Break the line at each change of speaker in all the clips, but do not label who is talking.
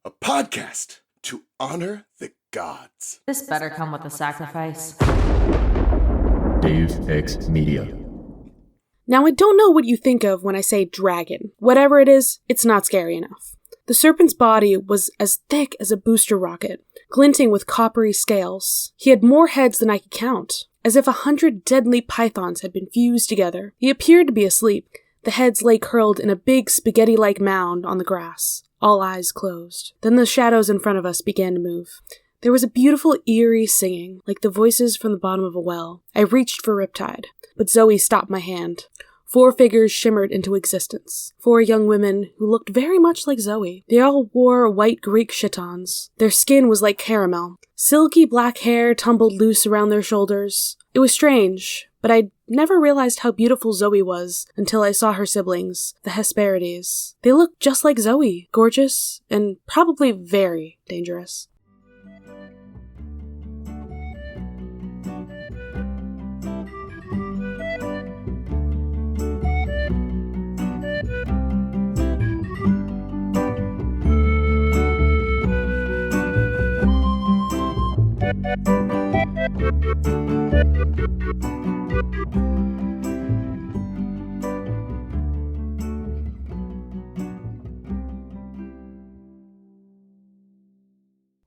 a podcast to honor the gods.
This better come with a sacrifice.
Dave X Media.
Now, I don't know what you think of when I say dragon. Whatever it is, it's not scary enough. The serpent's body was as thick as a booster rocket, glinting with coppery scales. He had more heads than I could count, as if 100 deadly pythons had been fused together. He appeared to be asleep. The heads lay curled in a big spaghetti-like mound on the grass, all eyes closed. Then the shadows in front of us began to move. There was a beautiful, eerie singing, like the voices from the bottom of a well. I reached for Riptide, but Zoe stopped my hand. 4 figures shimmered into existence. 4 young women who looked very much like Zoe. They all wore white Greek chitons. Their skin was like caramel. Silky black hair tumbled loose around their shoulders. It was strange, but I never realized how beautiful Zoe was until I saw her siblings, the Hesperides. They looked just like Zoe, gorgeous, and probably very dangerous.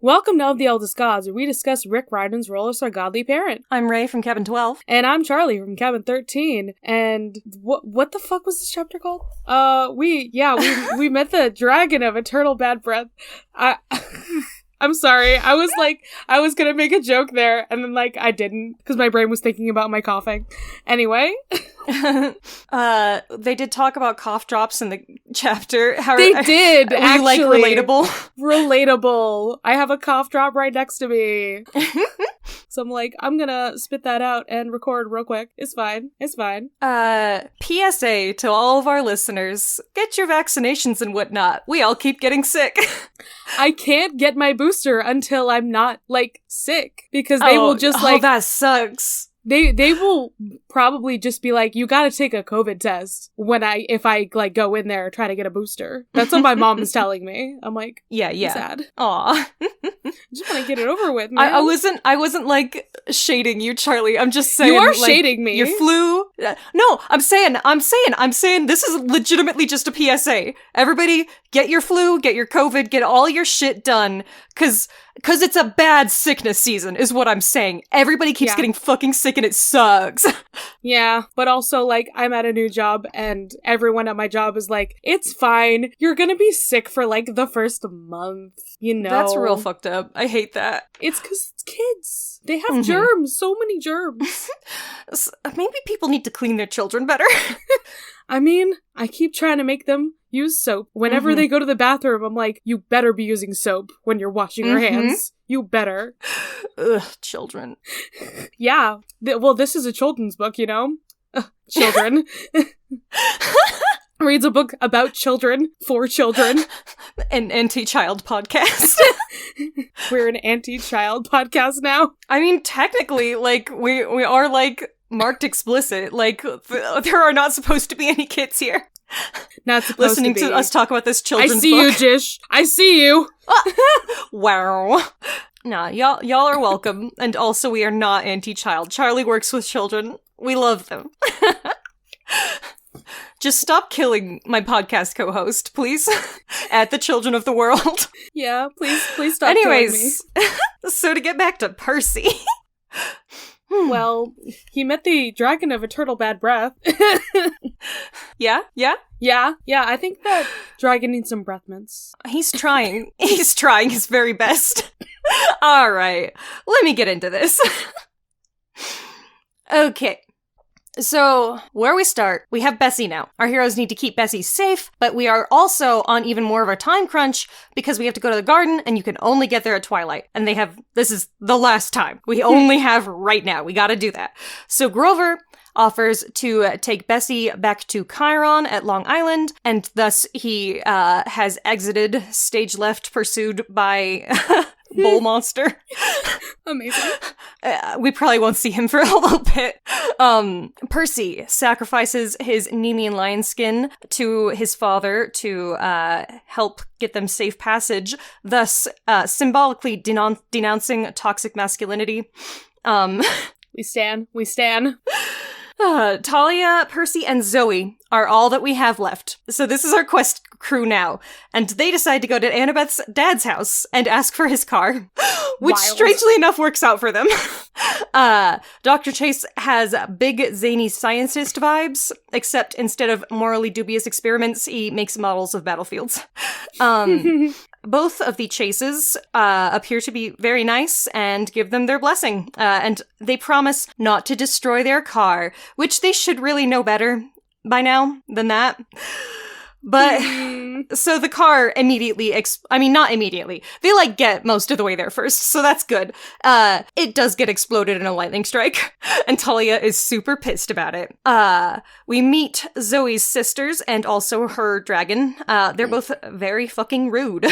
Welcome to Of the Eldest Gods, where we discuss Rick Riordan's role as our godly parent.
I'm Ray from Cabin 12.
And I'm Charlie from Cabin 13. And what the fuck was this chapter called? We met the dragon of eternal bad breath. I'm sorry. I was gonna make a joke there, and then, I didn't, because my brain was thinking about my coughing. Anyway.
They did talk about cough drops in the chapter.
They did, actually.
Relatable?
Relatable. I have a cough drop right next to me. So I'm gonna spit that out and record real quick. It's fine.
PSA to all of our listeners. Get your vaccinations and whatnot. We all keep getting sick.
I can't get my booster until I'm not, sick. Because they will just,
Oh, that sucks.
They will probably just be like, you gotta take a COVID test if I go in there and try to get a booster. That's what my mom is telling me. I'm like,
yeah.
Sad.
Aw.
I just want to get it over with, man.
I wasn't shading you, Charlie. I'm just saying.
You are shading me.
Your flu. No, I'm saying this is legitimately just a PSA. Everybody, get your flu, get your COVID, get all your shit done. Cause it's a bad sickness season, is what I'm saying. Everybody keeps getting fucking sick and it sucks.
Yeah, but also, I'm at a new job and everyone at my job is like, it's fine. You're gonna be sick for, the first month,
That's real fucked up. I hate that.
It's because it's kids. They have germs. So many germs.
Maybe people need to clean their children better.
I mean, I keep trying to make them use soap. Whenever they go to the bathroom, I'm like, you better be using soap when you're washing your hands. You better.
Ugh, children.
Yeah. Well, this is a children's book, Children. Reads a book about children, for children.
An anti-child podcast.
We're an anti-child podcast now.
I mean, technically, we are, marked explicit. There are not supposed to be any kids here.
Not supposed
listening
to be.
To us talk about this children's book.
I see you, Jish. I see you.
Wow. Nah, y'all are welcome. And also, we are not anti-child. Charlie works with children. We love them. Just stop killing my podcast co-host, please. At the children of the world.
Yeah, please stop killing me.
So to get back to Percy.
Well, he met the dragon of eternal bad breath.
Yeah?
Yeah, I think that dragon needs some breath mints.
He's trying. He's trying his very best. All right, let me get into this. Okay. So, where we start, we have Bessie now. Our heroes need to keep Bessie safe, but we are also on even more of a time crunch because we have to go to the garden and you can only get there at twilight. And this is the last time. We only have right now. We gotta do that. So Grover offers to take Bessie back to Chiron at Long Island, and thus he has exited stage left, pursued by Bull Monster.
Amazing.
We probably won't see him for a little bit. Percy sacrifices his Nemean lion skin to his father to help get them safe passage, thus symbolically denouncing toxic masculinity.
We stan.
Talia, Percy, and Zoe are all that we have left. So this is our quest crew now. And they decide to go to Annabeth's dad's house and ask for his car, which strangely enough works out for them. Dr. Chase has big zany scientist vibes, except instead of morally dubious experiments, he makes models of battlefields. Both of the Chases appear to be very nice and give them their blessing. And they promise not to destroy their car, which they should really know better by now than that. But, so the car immediately, not immediately, they, get most of the way there first, so that's good. It does get exploded in a lightning strike, and Talia is super pissed about it. We meet Zoe's sisters and also her dragon. They're both very fucking rude.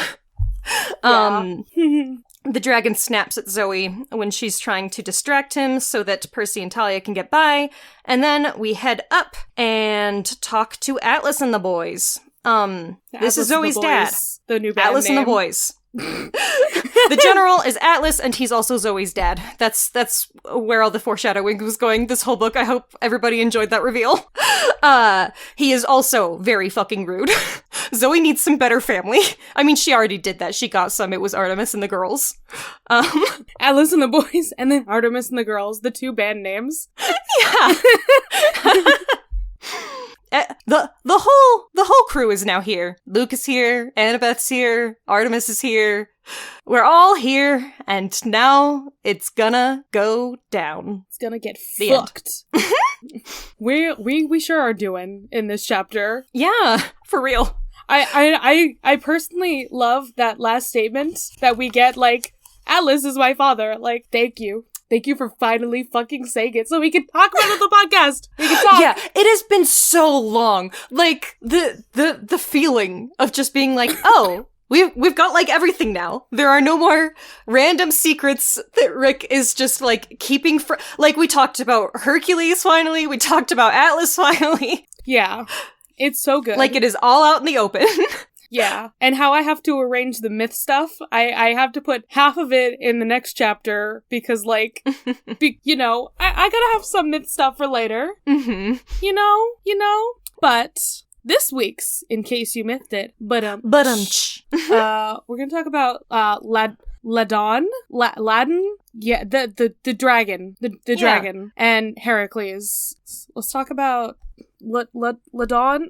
The dragon snaps at Zoe when she's trying to distract him so that Percy and Talia can get by, and then we head up and talk to Atlas and the boys. This is Zoe's dad.
The new band
Atlas
name.
and the boys. The general is Atlas, and he's also Zoe's dad. That's where all the foreshadowing was going this whole book. I hope everybody enjoyed that reveal. He is also very fucking rude. Zoe needs some better family. I mean, she already did that. She got some. It was Artemis and the girls.
Atlas and the boys, and then Artemis and the girls, the two band names.
Yeah. The whole crew is now here. Luke is here, Annabeth's here, Artemis is here. We're all here, and now it's gonna go down.
It's gonna get
The
fucked. we sure are doing in this chapter.
Yeah, for real.
I personally love that last statement that we get, Atlas is my father. Thank you. Thank you for finally fucking saying it so we can talk about it on the podcast. We can talk.
Yeah, it has been so long. The feeling of just being oh, we've got everything now. There are no more random secrets that Rick is just keeping we talked about Hercules finally, we talked about Atlas finally.
Yeah. It's so good.
It is all out in the open.
Yeah. And how I have to arrange the myth stuff, I have to put half of it in the next chapter because, I gotta have some myth stuff for later.
Mm-hmm.
You know? But this week's, in case you missed it, we're gonna talk about, Ladon? Yeah, the dragon. The dragon. And Heracles. Let's talk about Ladon?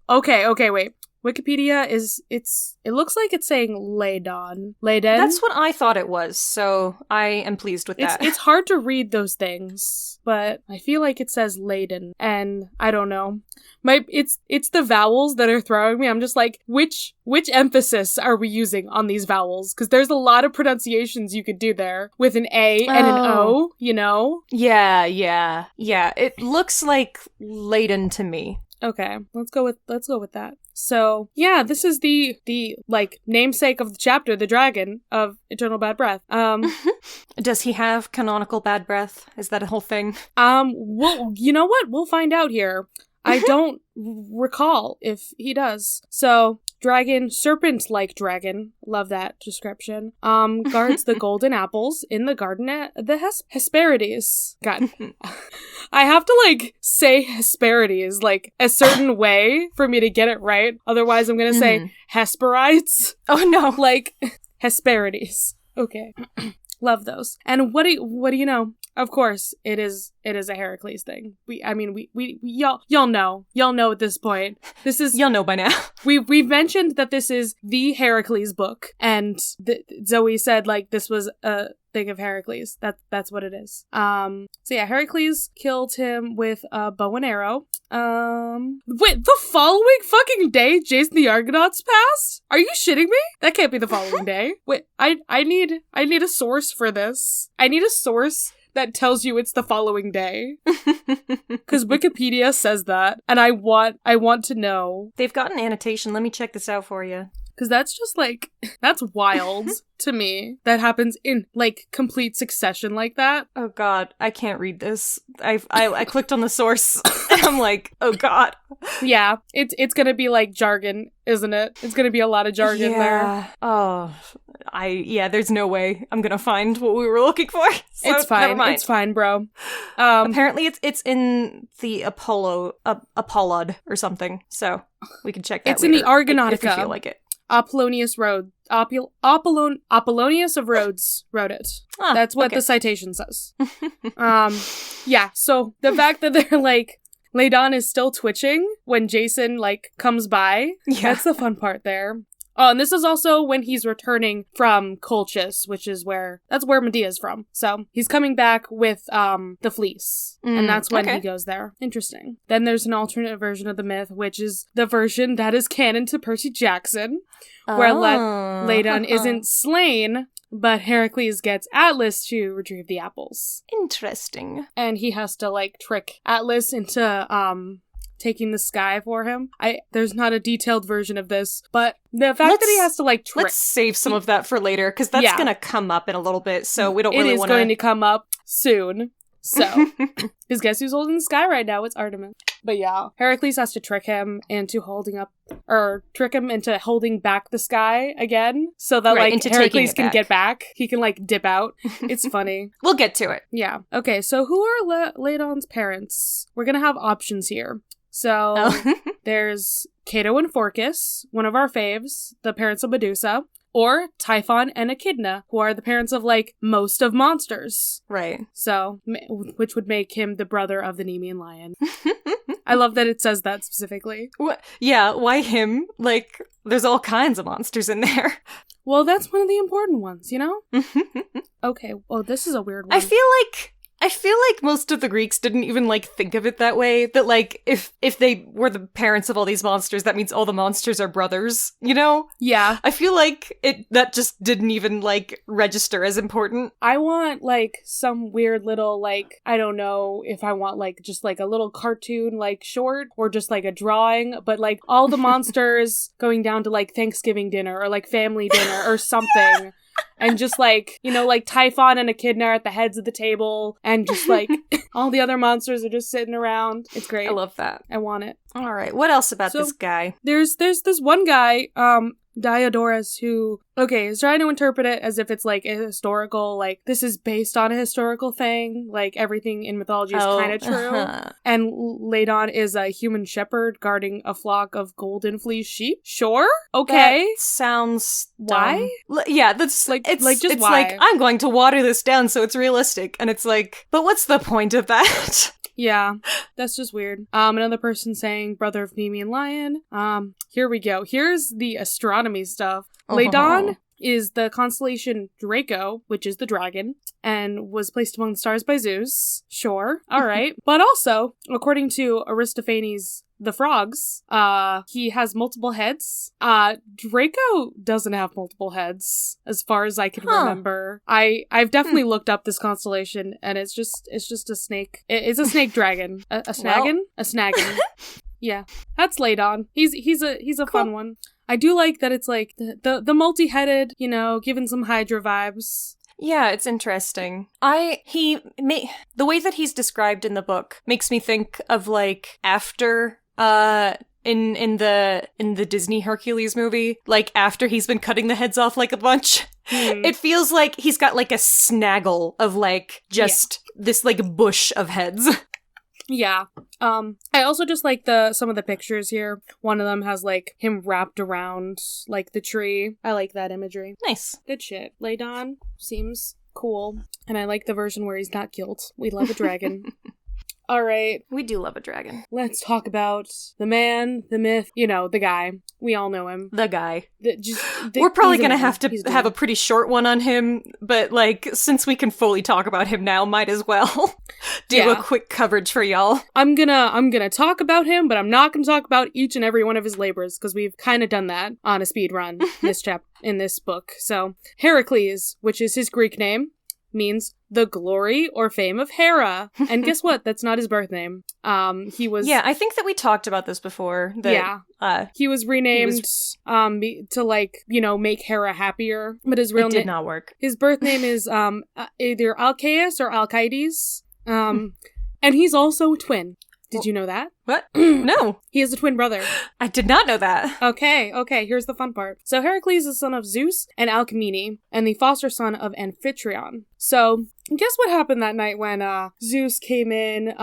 Okay, wait. Wikipedia it looks like it's saying Laydon.
That's what I thought it was, so I am pleased with that.
It's hard to read those things, but I feel like it says Layden, and I don't know. It's the vowels that are throwing me. I'm just which emphasis are we using on these vowels? Because there's a lot of pronunciations you could do there with an A and an O, you know?
Yeah. It looks like Layden to me.
Okay, let's go with that. So, yeah, this is the namesake of the chapter, the dragon of Eternal Bad Breath.
Does he have canonical bad breath? Is that a whole thing?
Well, you know what? We'll find out here. I don't recall if he does. So, dragon, serpent-like dragon, love that description, guards the golden apples in the garden at the Hesperides. God. I have to, say Hesperides, a certain way for me to get it right. Otherwise, I'm gonna say Hesperides.
Oh, no.
Hesperides. Okay. Love those. And what do you know? Of course, it is a Heracles thing. Y'all know at this point.
Y'all know by now.
We've mentioned that this is the Heracles book, and Zoe said this was a thing of Heracles. That's what it is. So yeah, Heracles killed him with a bow and arrow. Wait, the following fucking day, Jason the Argonauts passed? Are you shitting me? That can't be the following day. Wait, I need a source for this. I need a source that tells you it's the following day. Because Wikipedia says that, and I want to know.
They've got an annotation. Let me check this out for you.
Because that's just like, that's wild to me. That happens in like complete succession like that.
Oh god, I can't read this. I clicked on the source and I'm like, oh god.
Yeah, it's gonna be like jargon, isn't it? It's gonna be a lot of jargon there.
Oh, there's no way I'm gonna find what we were looking for. So
It's fine.
Never mind.
It's fine, bro.
Apparently it's in the Apollod or something, so we can check that
It's in
later
the Argonautica.
if you feel like it.
Apollonius of Rhodes wrote it.
Ah,
That's what
okay.
the citation says. Yeah, so the fact that they're like, Ladon is still twitching when Jason, like, comes by, that's the fun part there. Oh, and this is also when he's returning from Colchis, which is that's where Medea's from. So he's coming back with the fleece, and that's when he goes there. Interesting. Then there's an alternate version of the myth, which is the version that is canon to Percy Jackson, where Ladon isn't slain, but Heracles gets Atlas to retrieve the apples.
Interesting.
And he has to, like, trick Atlas into taking the sky for him. There's not a detailed version of this, but the fact that he has to like trick.
Let's save some of that for later, because that's gonna come up in a little bit, so we don't really want to.
It is going to come up soon. So, because guess who's holding the sky right now? It's Artemis. But yeah, Heracles has to trick him into trick him into holding back the sky again, so that like Heracles can get back. He can like dip out. It's funny.
We'll get to it.
Yeah. Okay, so who are Ladon's parents? We're gonna have options here. So, there's Cato and Phorcys, one of our faves, the parents of Medusa, or Typhon and Echidna, who are the parents of, like, most of monsters.
Right.
So, which would make him the brother of the Nemean lion. I love that it says that specifically.
Yeah, why him? Like, there's all kinds of monsters in there.
Well, that's one of the important ones, you know? Okay, well, this is a weird one.
I feel like most of the Greeks didn't even, like, think of it that way. That, like, if they were the parents of all these monsters, that means all the monsters are brothers, you know?
Yeah.
I feel like that just didn't even, like, register as important.
I want, like, some weird little, like, I don't know if I want, like, just, like, a little cartoon, like, short, or just, like, a drawing, but, like, all the monsters going down to, like, Thanksgiving dinner, or, like, family dinner, or something. And just, like, you know, like, Typhon and Echidna are at the heads of the table, and just, like, all the other monsters are just sitting around. It's great.
I love that.
I want it.
All right, what else about this guy?
There's this one guy, Diodorus, who, is trying to interpret it as if it's, like, a historical, like, this is based on a historical thing, like, everything in mythology is kind of true. And Ladon is a human shepherd guarding a flock of golden fleece sheep. Sure. Okay.
That sounds
dumb.
Why? Yeah, that's,
like,
it's
just
it's
why?
like, I'm going to water this down so it's realistic, and it's like, but what's the point of that?
Yeah, that's just weird. Another person saying brother of Nemean lion. Here we go. Here's the astronomy stuff. Ladon is the constellation Draco, which is the dragon, and was placed among the stars by Zeus. Sure. All right. But also, according to Aristophanes, the frogs, he has multiple heads. Draco doesn't have multiple heads, as far as I can remember. I've definitely looked up this constellation, and it's just a snake. It's a snake dragon. A snaggin? Well. A snaggin. Yeah. That's Ladon. He's a fun one. I do like that it's like the multi-headed, you know, giving some Hydra vibes.
Yeah, it's interesting. The way that he's described in the book makes me think of, like, after in the Disney Hercules movie, like, after he's been cutting the heads off like a bunch. It feels like he's got, like, a snaggle of, like, just this, like, bush of heads.
Yeah. I also just like some of the pictures here. One of them has, like, him wrapped around, like, the tree. I like that imagery.
Nice.
Good shit. Ladon seems cool. And I like the version where he's not killed. We love a dragon. All right.
We do love a dragon.
Let's talk about the man, the myth, you know, the guy. We all know him.
The guy.
We're
probably going to have to have a pretty short one on him, but, like, since we can fully talk about him now, might as well do a quick coverage for y'all.
I'm gonna talk about him, but I'm not gonna talk about each and every one of his labors, because we've kind of done that on a speed run in this book. So, Heracles, which is his Greek name, means the glory or fame of Hera. And guess what? That's not his birth name. He was...
Yeah, I think that we talked about this before.
He was renamed to, like, you know, make Hera happier. But his real name...
It did not work.
His birth name is either Alcaeus or Alcides. And he's also a twin. Did you know that?
What? No.
He has a twin brother.
I did not know that.
Okay, here's the fun part. So Heracles is the son of Zeus and Alcmene, and the foster son of Amphitryon. So, guess what happened that night when Zeus came in,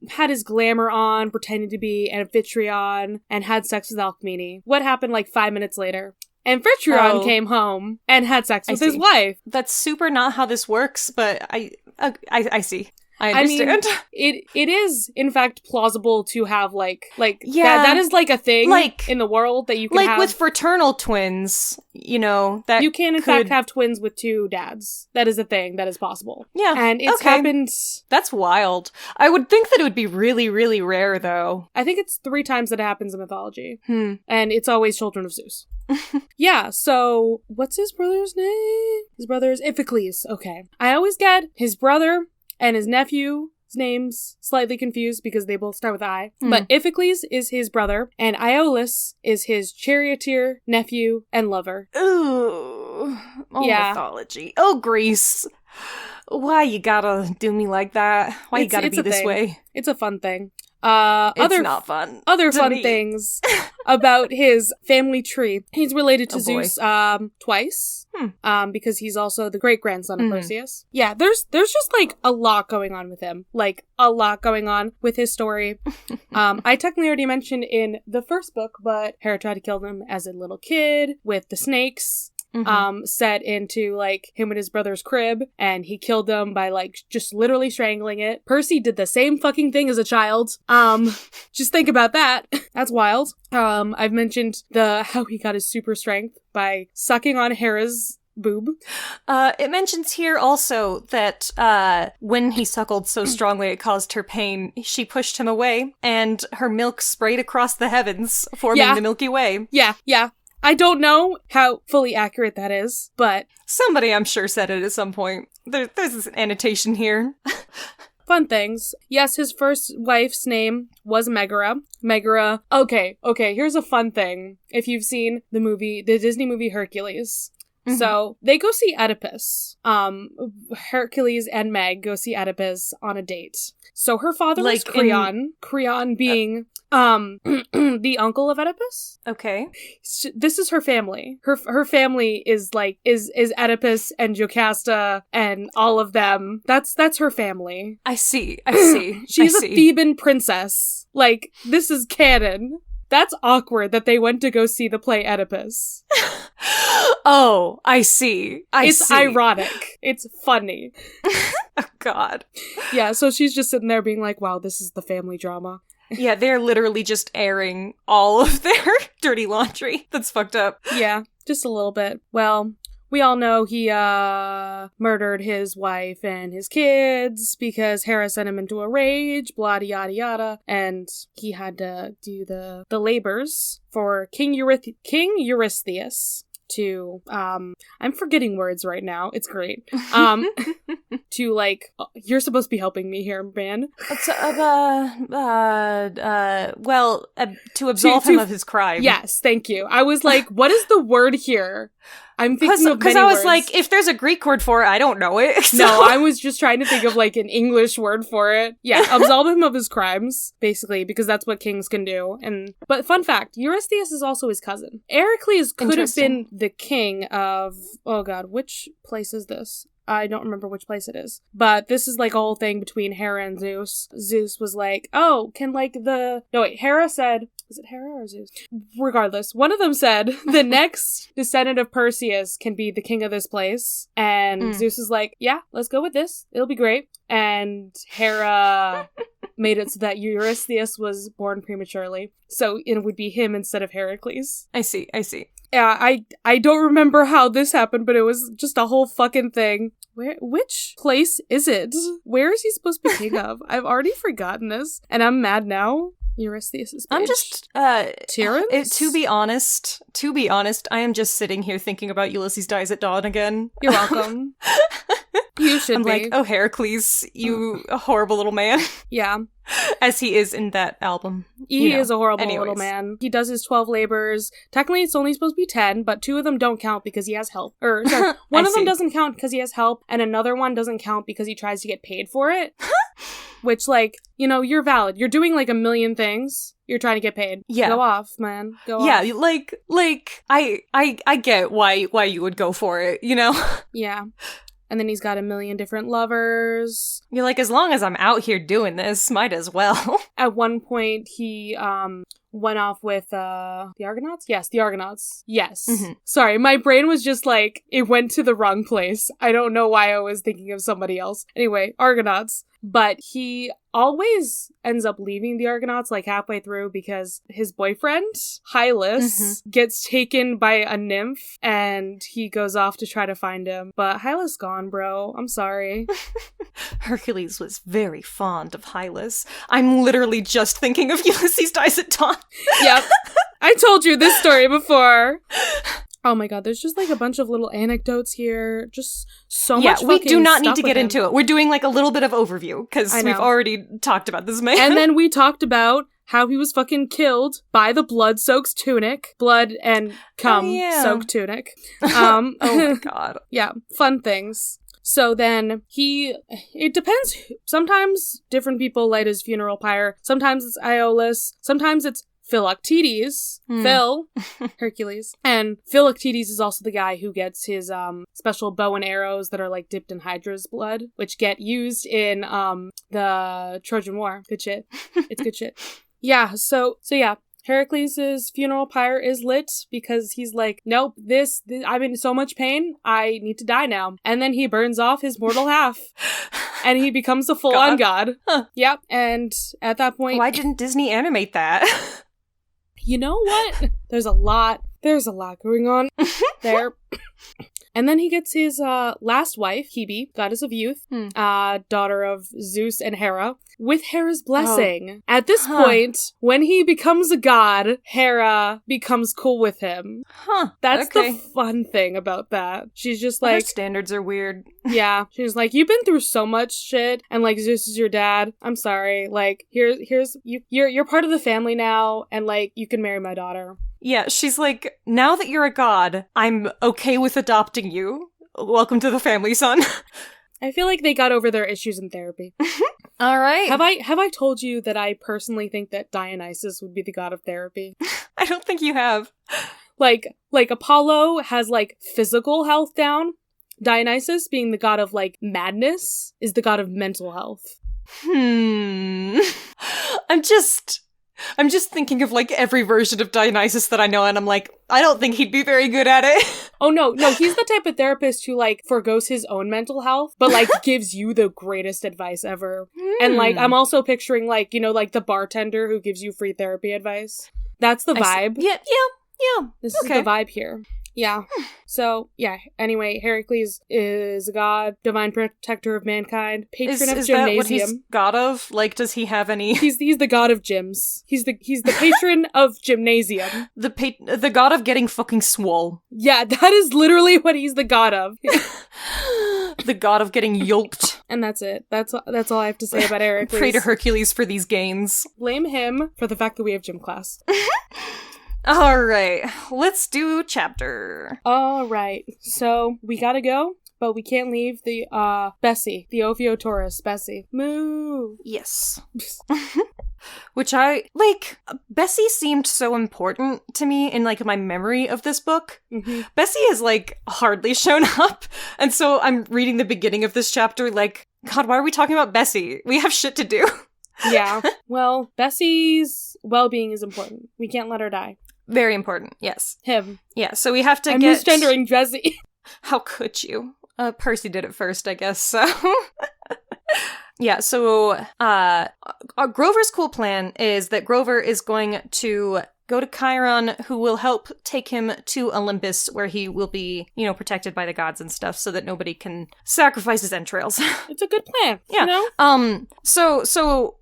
had his glamour on, pretending to be Amphitryon, and had sex with Alcmene? What happened like 5 minutes later? Amphitryon came home and had sex with his wife.
That's super not how this works, but I see. I understand.
Mean, it is, in fact, plausible to have, that is, like, a thing in the world that you can have.
Like, with fraternal twins, you know, that
you can, in fact, have twins with two dads. That is a thing that is possible.
Yeah.
And it's happened...
That's wild. I would think that it would be really, really rare, though.
I think it's 3 times that it happens in mythology. And it's always children of Zeus. Yeah, so, what's his brother's name? His brother is Iphicles. Okay. I always get his brother... and his nephew's name's slightly confused because they both start with I. But Iphicles is his brother, and Iolaus is his charioteer, nephew, and lover.
Ooh. Mythology. Oh, Greece. Why you gotta do me like that? Why you gotta be this way?
It's a fun thing.
It's not fun.
Other fun things about his family tree. He's related to Zeus twice. Because he's also the great-grandson of Perseus. Yeah, there's just, like, a lot going on with him. Like, a lot going on with his story. I technically already mentioned in the first book, but Hera tried to kill him as a little kid with the snakes. Set into, like, him and his brother's crib, and he killed them by, like, just literally strangling it. Percy did the same fucking thing as a child. Just think about that. That's wild. I've mentioned how he got his super strength by sucking on Hera's boob.
It mentions here also that when he suckled so strongly it caused her pain, she pushed him away, and her milk sprayed across the heavens, forming the Milky Way.
Yeah. I don't know how fully accurate that is, but...
somebody, I'm sure, said it at some point. There's this annotation here.
Fun things. Yes, his first wife's name was Megara. Megara... Okay, here's a fun thing. If you've seen the Disney movie Hercules... So, they go see Oedipus. Hercules and Meg go see Oedipus on a date. So, her father was Creon. Creon being... the uncle of Oedipus.
Okay.
This is her family. Her family is Oedipus and Jocasta and all of them. That's her family.
I see.
She's a Theban princess. Like, this is canon. That's awkward that they went to go see the play Oedipus.
Oh, I see.
It's ironic. It's funny.
Oh, God.
Yeah, so she's just sitting there being like, wow, this is the family drama.
Yeah, they're literally just airing all of their dirty laundry. That's fucked up.
Yeah, just a little bit. Well, we all know he murdered his wife and his kids because Hera sent him into a rage, blah yada yada, and he had to do the labors for King Eurystheus to I'm forgetting words right now. It's great. To like, you're supposed to be helping me here, man. To absolve him of his crime. Yes, thank you. I was like, what is the word here? I'm thinking of many
because I was
words.
like, if there's a Greek word for it, I don't know it. So.
No, I was just trying to think of like an English word for it. Yeah, absolve him of his crimes, basically, because that's what kings can do. But fun fact, Eurystheus is also his cousin. Heracles could have been the king of, oh god, which place is this? I don't remember which place it is. But this is like a whole thing between Hera and Zeus. Zeus was like, oh, can like Hera said, is it Hera or Zeus? Regardless, one of them said, the next descendant of Perseus can be the king of this place. And Zeus is like, yeah, let's go with this. It'll be great. And Hera made it so that Eurystheus was born prematurely. So it would be him instead of Heracles.
I see.
Yeah, I don't remember how this happened, but it was just a whole fucking thing. Which place is it? Where is he supposed to be king of? I've already forgotten this, and I'm mad now. Eurystheus is bitch.
I'm just,
Terrence?
To be honest, I am just sitting here thinking about Ulysses Dies at Dawn again.
You're welcome. You should
I'm
be.
like, oh, Heracles, you horrible little man.
Yeah.
As he is in that album.
He is a horrible
Anyways.
little man. He does his 12 labors. Technically, it's only supposed to be 10, but 2 of them don't count because he has help. Or, sorry, one of them doesn't count because he has help, and another one doesn't count because he tries to get paid for it. Which, like, you know, you're valid. You're doing, like, a million things. You're trying to get paid.
Yeah.
Go off, man. Go off.
Yeah, like, I get why you would go for it, you know?
Yeah. And then he's got a million different lovers.
You're like, as long as I'm out here doing this, might as well.
At one point, he went off with the Argonauts? Yes, the Argonauts. Yes.
Mm-hmm.
Sorry, my brain was just like, it went to the wrong place. I don't know why I was thinking of somebody else. Anyway, Argonauts. But he always ends up leaving the Argonauts like halfway through because his boyfriend, Hylas, gets taken by a nymph and he goes off to try to find him. But Hylas gone, bro. I'm sorry.
Hercules was very fond of Hylas. I'm literally just thinking of Ulysses dies at dawn.
Yep. I told you this story before. Oh my god, there's just like a bunch of little anecdotes here. Just so much
we do not need to get
him.
into it. We're doing like a little bit of overview because we've already talked about this man.
And then we talked about how he was fucking killed by the blood-soaked tunic. Blood and cum-soaked tunic.
Oh my god.
Yeah, fun things. So then it depends. Sometimes different people light his funeral pyre. Sometimes it's Iolaus. Sometimes it's Philoctetes, Phil, Hercules. And Philoctetes is also the guy who gets his special bow and arrows that are like dipped in Hydra's blood, which get used in the Trojan War. Good shit. It's good shit. Yeah, so yeah. Heracles' funeral pyre is lit because he's like, nope, this I'm in so much pain, I need to die now. And then he burns off his mortal half. And he becomes a full-on god.
Huh.
Yep, and at that point...
Why didn't Disney animate that?
You know what? There's a lot going on there. And then he gets his last wife, Hebe, goddess of youth, daughter of Zeus and Hera, with Hera's blessing. At this point, when he becomes a god, Hera becomes cool with him. That's the fun thing about that. She's just like...
Her standards are weird.
Yeah. She's like, you've been through so much shit, and like, Zeus is your dad. I'm sorry. Like, here's you're part of the family now, and like, you can marry my daughter.
Yeah, she's like, now that you're a god, I'm okay with adopting you. Welcome to the family, son.
I feel like they got over their issues in therapy.
All right.
Have I told you that I personally think that Dionysus would be the god of therapy?
I don't think you have.
Like Apollo has like physical health down. Dionysus, being the god of like madness, is the god of mental health.
I'm just thinking of, like, every version of Dionysus that I know, and I'm like, I don't think he'd be very good at it.
Oh, no, he's the type of therapist who, like, forgoes his own mental health, but, like, gives you the greatest advice ever. And, like, I'm also picturing, like, you know, like, the bartender who gives you free therapy advice. That's the vibe.
Yeah.
This is the vibe here. Yeah. So, yeah. Anyway, Heracles is a god, divine protector of mankind, patron of
is
gymnasium.
That what he's god of? Like, does he have any?
He's the god of gyms. He's the patron of gymnasium.
The god of getting fucking swole.
Yeah, that is literally what he's the god of.
The god of getting yoked.
And that's it. That's all I have to say about Heracles.
Pray to Hercules for these gains.
Blame him for the fact that we have gym class.
All right, let's do chapter.
All right, so we gotta go, but we can't leave the Bessie, the Ophiotaurus Bessie. Moo.
Yes. Which Bessie seemed so important to me in, like, my memory of this book. Mm-hmm. Bessie has, like, hardly shown up, and so I'm reading the beginning of this chapter like, God, why are we talking about Bessie? We have shit to do.
Yeah, well, Bessie's well-being is important. We can't let her die.
Very important, yes.
Him.
Yeah, so we have to
I'm misgendering Bessie.
How could you? Percy did it first, I guess, so... Yeah, so Grover's cool plan is that Grover is going to go to Chiron, who will help take him to Olympus, where he will be, you know, protected by the gods and stuff, so that nobody can sacrifice his entrails.
It's a good plan,
yeah.
You know?
So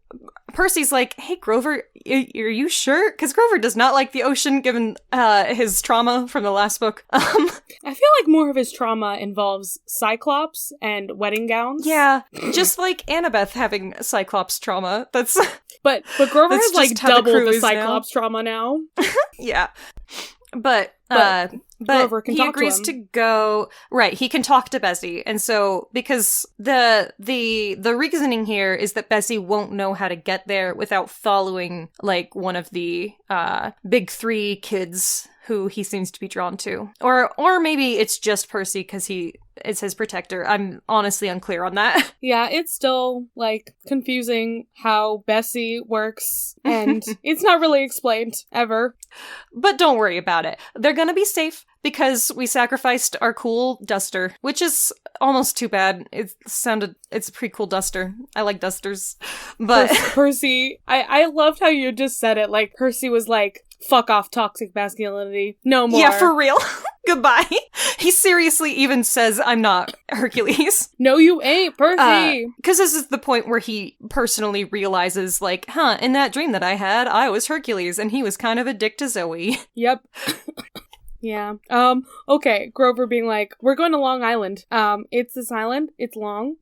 Percy's like, hey, Grover, are you sure? Because Grover does not like the ocean, given his trauma from the last book.
I feel like more of his trauma involves Cyclops and wedding gowns.
Yeah, just like Annabeth having Cyclops trauma. That's...
But Grover
That's
has, like,
just how the
double
crew
the
is now.
Cyclops trauma now.
Yeah. But
Grover can
he
talk to
agrees
him.
to go. Right, he can talk to Bessie, and so because the reasoning here is that Bessie won't know how to get there without following like one of the big three kids who he seems to be drawn to, or maybe it's just Percy because it's his protector. I'm honestly unclear on that.
Yeah, it's still, like, confusing how Bessie works, and it's not really explained, ever.
But don't worry about it. They're gonna be safe because we sacrificed our cool duster, which is almost too bad. It's a pretty cool duster. I like dusters. But
Percy, I loved how you just said it. Like, Percy was like, fuck off toxic masculinity. No more.
yeah, for real. Goodbye. He seriously even says, I'm not Hercules.
No, you ain't, Percy.
Because this is the point where he personally realizes, like, in that dream that I had, I was Hercules, and he was kind of a dick to Zoe.
Yep. Yeah. Okay, Grover being like, we're going to Long Island. It's this island. It's long.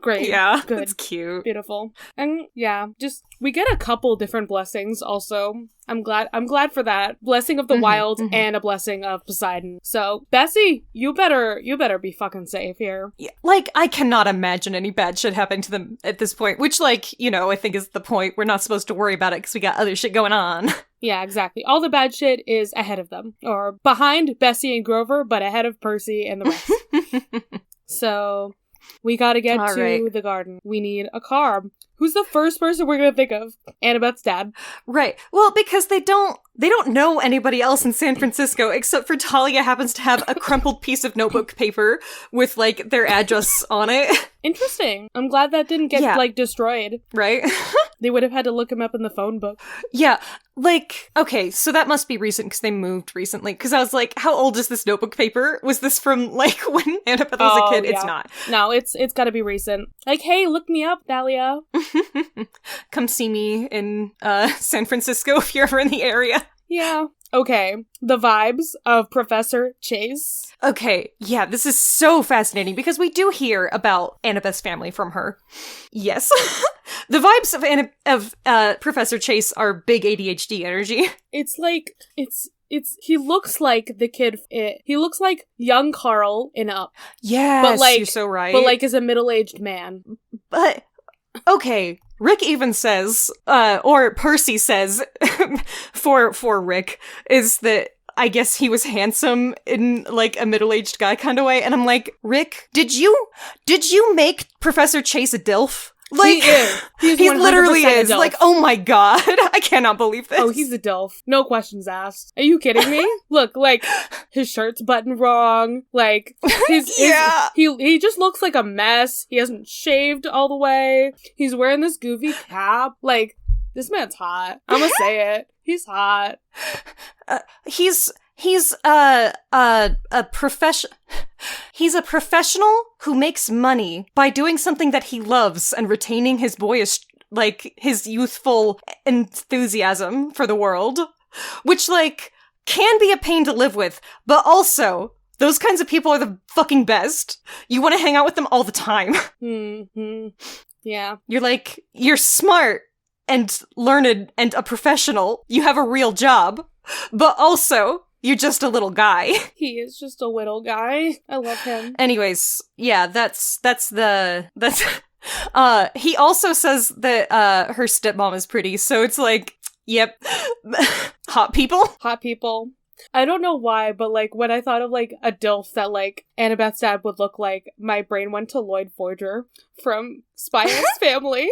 Great.
Yeah,
Good.
it's cute.
Beautiful. And yeah, just, we get a couple different blessings also. I'm glad for that. Blessing of the wild and a blessing of Poseidon. So, Bessie, you better be fucking safe here.
Yeah, like, I cannot imagine any bad shit happening to them at this point, which, like, you know, I think is the point. We're not supposed to worry about it because we got other shit going on.
Yeah, exactly. All the bad shit is ahead of them. Or behind Bessie and Grover, but ahead of Percy and the rest. So, we gotta get to the garden. We need a car. Who's the first person we're gonna think of? Annabeth's dad.
Right. Well, because they don't know anybody else in San Francisco except for Talia happens to have a crumpled piece of notebook paper with, like, their address on it.
Interesting. I'm glad that didn't get, like, destroyed.
Right?
They would have had to look him up in the phone book.
Yeah. Like, okay, so that must be recent because they moved recently. Because I was like, how old is this notebook paper? Was this from, like, when Annabeth was a kid?
Yeah.
It's not.
No, it's gotta be recent. Like, hey, look me up, Thalia.
Come see me in San Francisco if you're ever in the area.
Yeah. Okay. The vibes of Professor Chase.
Okay, yeah, this is so fascinating because we do hear about Annabeth's family from her. Yes. The vibes of Professor Chase are big ADHD energy.
It's like, he looks like the kid, he looks like young Carl in Up.
Yes,
but like,
you're so right.
But like as a middle-aged man.
But, okay, Rick even says, or Percy says, for Rick, is that I guess he was handsome in, like, a middle-aged guy kind of way. And I'm like, Rick, did you make Professor Chase a DILF? Like,
he is.
He literally is.
A DILF.
Like, oh my god, I cannot believe this.
Oh, he's a DILF. No questions asked. Are you kidding me? Look, like, his shirt's buttoned wrong. Like, he just looks like a mess. He hasn't shaved all the way. He's wearing this goofy cap. Like, this man's hot. I'm gonna say it. He's hot.
He's a professional who makes money by doing something that he loves and retaining his boyish, like, his youthful enthusiasm for the world, which, like, can be a pain to live with, but also, those kinds of people are the fucking best. You want to hang out with them all the time.
Mm-hmm. Yeah.
You're smart and learned and a professional. You have a real job, but also, you're just a little guy.
He is just a little guy. I love him.
Anyways, yeah, that's he also says that her stepmom is pretty, so it's like, yep. Hot people.
Hot people. I don't know why, but, like, when I thought of, like, a DILF that, like, Annabeth's dad would look like, my brain went to Lloyd Forger from Spy X Family.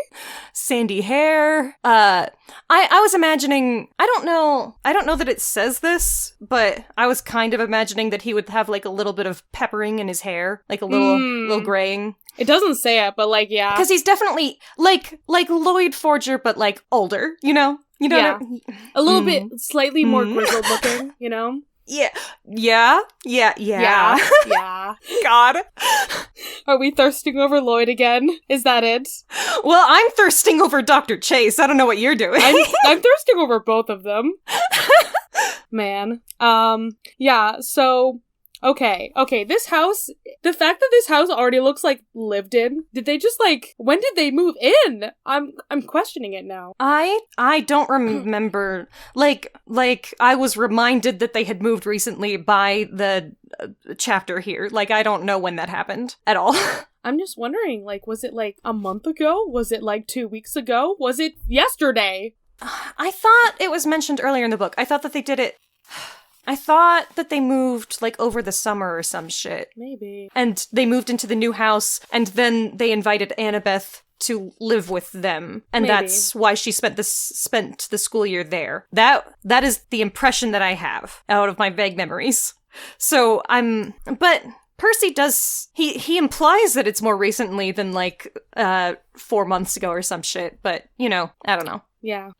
Sandy hair. I was imagining, I don't know that it says this, but I was kind of imagining that he would have, like, a little bit of peppering in his hair, like a little graying.
It doesn't say it, but, like, yeah.
Because he's definitely, like Lloyd Forger, but, like, older, you know? You know,
yeah. A little bit slightly more grizzled looking, you know?
Yeah.
Yeah.
God.
Are we thirsting over Lloyd again? Is that it?
Well, I'm thirsting over Dr. Chase. I don't know what you're doing.
I'm thirsting over both of them. Man. Yeah, so Okay, this house, the fact that this house already looks like lived in, did they just when did they move in? I'm questioning it now.
I don't remember, like I was reminded that they had moved recently by the chapter here. Like, I don't know when that happened at all.
I'm just wondering, was it a month ago? Was it 2 weeks ago? Was it yesterday?
I thought it was mentioned earlier in the book. I thought that they did it... I thought that they moved, over the summer or some shit.
Maybe.
And they moved into the new house, and then they invited Annabeth to live with them. And
Maybe.
That's why she spent the school year there. That is the impression that I have out of my vague memories. So but Percy does, he implies that it's more recently than 4 months ago or some shit, but, I don't know.
Yeah.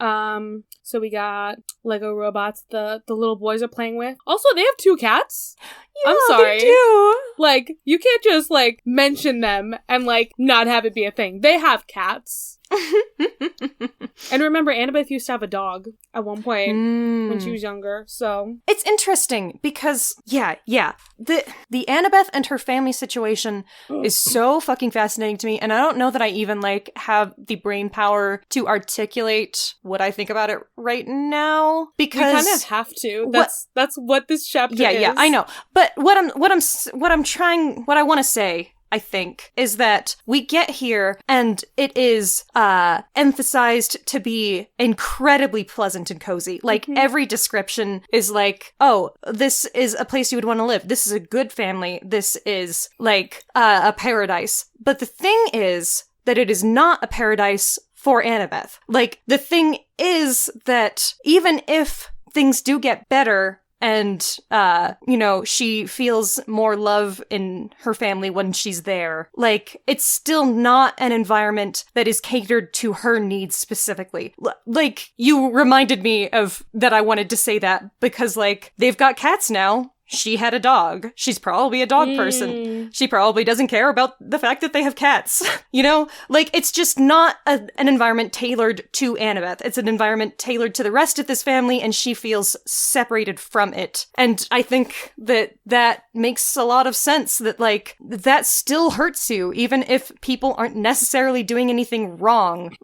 So we got Lego robots the little boys are playing with. Also, they have 2 cats.
Yeah,
I'm sorry.
They do.
You can't just mention them and not have it be a thing. They have cats. And remember, Annabeth used to have a dog at one point when she was younger, so...
It's interesting because, yeah, the Annabeth and her family situation is so fucking fascinating to me, and I don't know that I even, have the brain power to articulate what I think about it right now, because...
You kind of have to. That's what this chapter is.
Yeah, I know. But what I want to say, I think, is that we get here and it is emphasized to be incredibly pleasant and cozy. Every description is oh, this is a place you would want to live. This is a good family. This is a paradise. But the thing is that it is not a paradise for Annabeth. The thing is that even if things do get better, and, she feels more love in her family when she's there, it's still not an environment that is catered to her needs specifically. You reminded me of that. I wanted to say that because, they've got cats now. She had a dog. She's probably a dog person. She probably doesn't care about the fact that they have cats. It's just not an environment tailored to Annabeth. It's an environment tailored to the rest of this family, and she feels separated from it. And I think that makes a lot of sense, that, that still hurts you, even if people aren't necessarily doing anything wrong.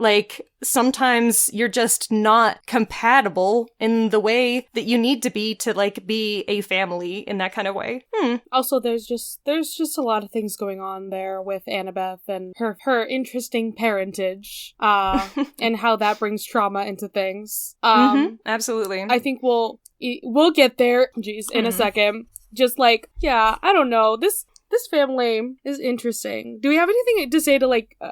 Sometimes you're just not compatible in the way that you need to be a family in that kind of way.
Also, there's just a lot of things going on there with Annabeth and her interesting parentage, and how that brings trauma into things.
Absolutely.
I think we'll get there, in a second. Just I don't know, this family is interesting. Do we have anything to say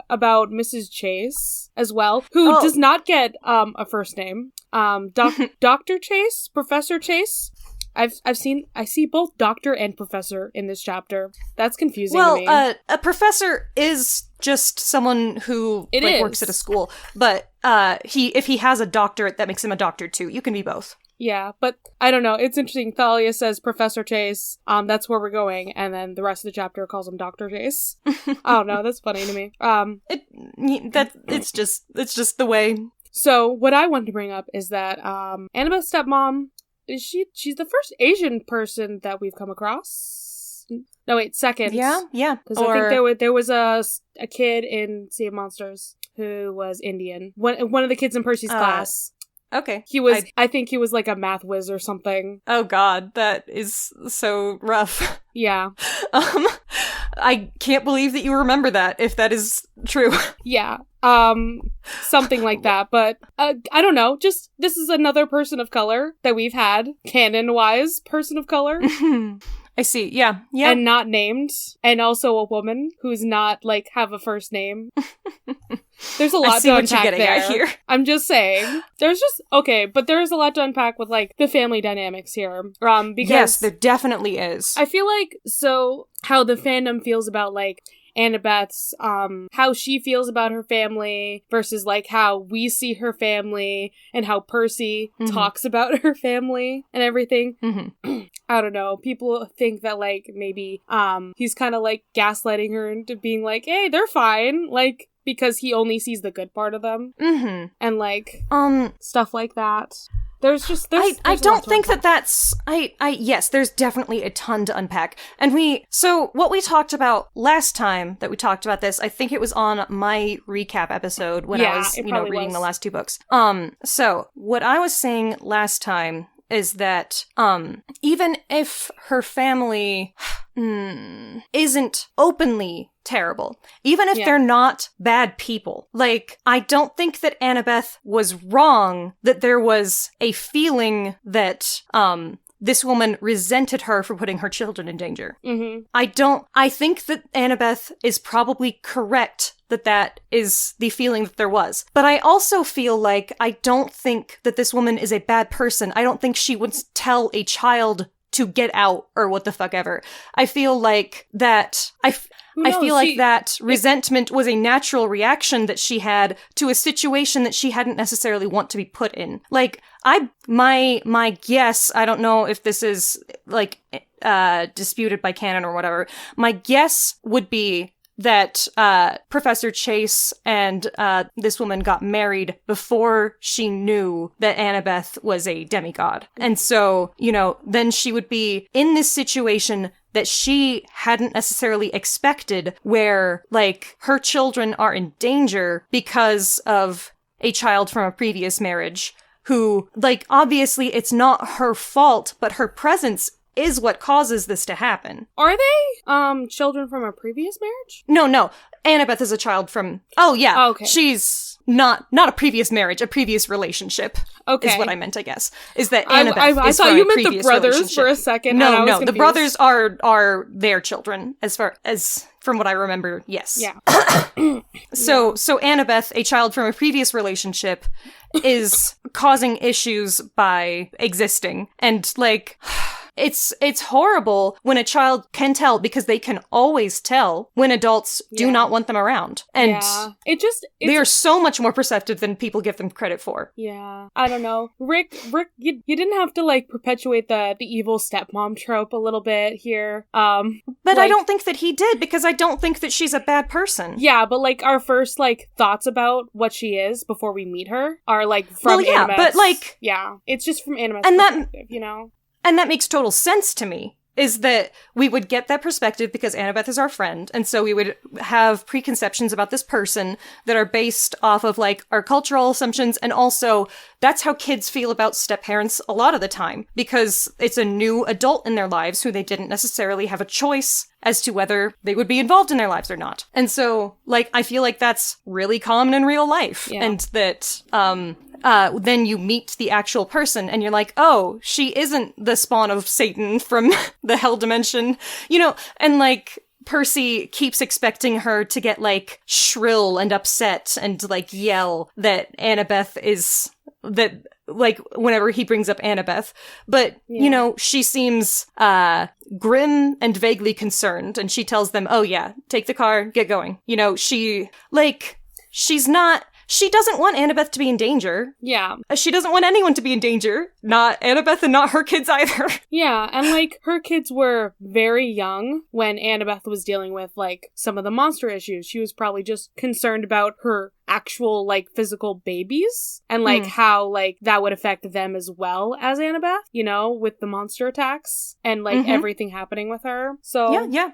about Mrs. Chase as well, who does not get a first name? Dr. Chase, Professor Chase. I see both doctor and professor in this chapter. That's confusing to me.
A professor is just someone who works at a school, but if he has a doctorate, that makes him a doctor too. You can be both.
Yeah, but I don't know. It's interesting. Thalia says Professor Chase. That's where we're going, and then the rest of the chapter calls him Dr. Chase. I don't know. That's funny to me. It's
just the way.
So what I wanted to bring up is that Annabeth's stepmom, she's the first Asian person that we've come across. No, wait, second.
Yeah.
Because I think there was a kid in Sea of Monsters who was Indian. One of the kids in Percy's class.
Okay.
I think he was a math whiz or something.
Oh god, that is so rough.
Yeah.
I can't believe that you remember that, if that is true.
Yeah. Something like that. But I don't know. Just, this is another person of color that we've had, canon-wise person of color.
I see. Yeah.
And not named. And also a woman who's not, have a first name. There's a lot to unpack there.
At here.
I'm just saying. There's a lot to unpack with, the family dynamics here. Because
yes, there definitely is.
I feel so how the fandom feels about, Annabeth's, how she feels about her family versus, like, how we see her family and how Percy talks about her family and everything. I don't know. People think that, like, maybe, he's kind of, like, gaslighting her into being like, hey, they're fine. Like, because he only sees the good part of them. And, like, stuff like that. There's
I don't think that's yes, there's definitely a ton to unpack. And so what we talked about last time that we talked about this, I think it was on my recap episode when I was, reading the last two books. So what I was saying last time is that, even if her family isn't openly terrible, even if they're not bad people, like, I don't think that Annabeth was wrong that there was a feeling that, this woman resented her for putting her children in danger. I think that Annabeth is probably correct that is the feeling that there was. But I also feel like I don't think that this woman is a bad person. I don't think she would tell a child to get out or what the fuck ever. I feel like that... that resentment was a natural reaction that she had to a situation that she hadn't necessarily want to be put in. Like, my guess, I don't know if this is, like, disputed by canon or whatever, my guess would be that Professor Chase and this woman got married before she knew that Annabeth was a demigod. And so, then she would be in this situation that she hadn't necessarily expected, where, like, her children are in danger because of a child from a previous marriage who, like, obviously it's not her fault, but her presence is what causes this to happen.
Are they children from a previous marriage?
No. Annabeth is a child from... Oh, yeah.
Oh, okay.
She's not a previous marriage, a previous relationship. Okay. Is what I meant, I guess. Is that Annabeth
I
is
thought
from
you
a
meant the
previous
brothers for a second.
No. The brothers are their children, as far as from what I remember, yes.
Yeah.
So Annabeth, a child from a previous relationship, is causing issues by existing. And, like... It's horrible when a child can tell, because they can always tell when adults do not want them around. And they are so much more perceptive than people give them credit for.
Yeah. I don't know. Rick, you didn't have to, like, perpetuate the evil stepmom trope a little bit here.
But like, I don't think that he did, because I don't think that she's a bad person.
Yeah, but, like, our first, like, thoughts about what she is before we meet her are, like, from Annabeth's.
But, like...
Yeah, it's just from Annabeth's perspective,
And that makes total sense to me, is that we would get that perspective because Annabeth is our friend, and so we would have preconceptions about this person that are based off of, like, our cultural assumptions, and also that's how kids feel about step-parents a lot of the time, because it's a new adult in their lives who they didn't necessarily have a choice as to whether they would be involved in their lives or not. And so, like, I feel like that's really common in real life, and that, then you meet the actual person and you're like, oh, she isn't the spawn of Satan from the hell dimension, and, like, Percy keeps expecting her to get, like, shrill and upset and, like, yell that Annabeth is... that, like, whenever he brings up Annabeth. But, she seems grim and vaguely concerned, and she tells them, oh yeah, take the car, get going. She doesn't want Annabeth to be in danger.
Yeah.
She doesn't want anyone to be in danger. Not Annabeth and not her kids either.
Yeah, and, like, her kids were very young when Annabeth was dealing with, like, some of the monster issues. She was probably just concerned about her actual, like, physical babies and, like, how, like, that would affect them as well as Annabeth, with the monster attacks and, like, everything happening with her. So...
Yeah.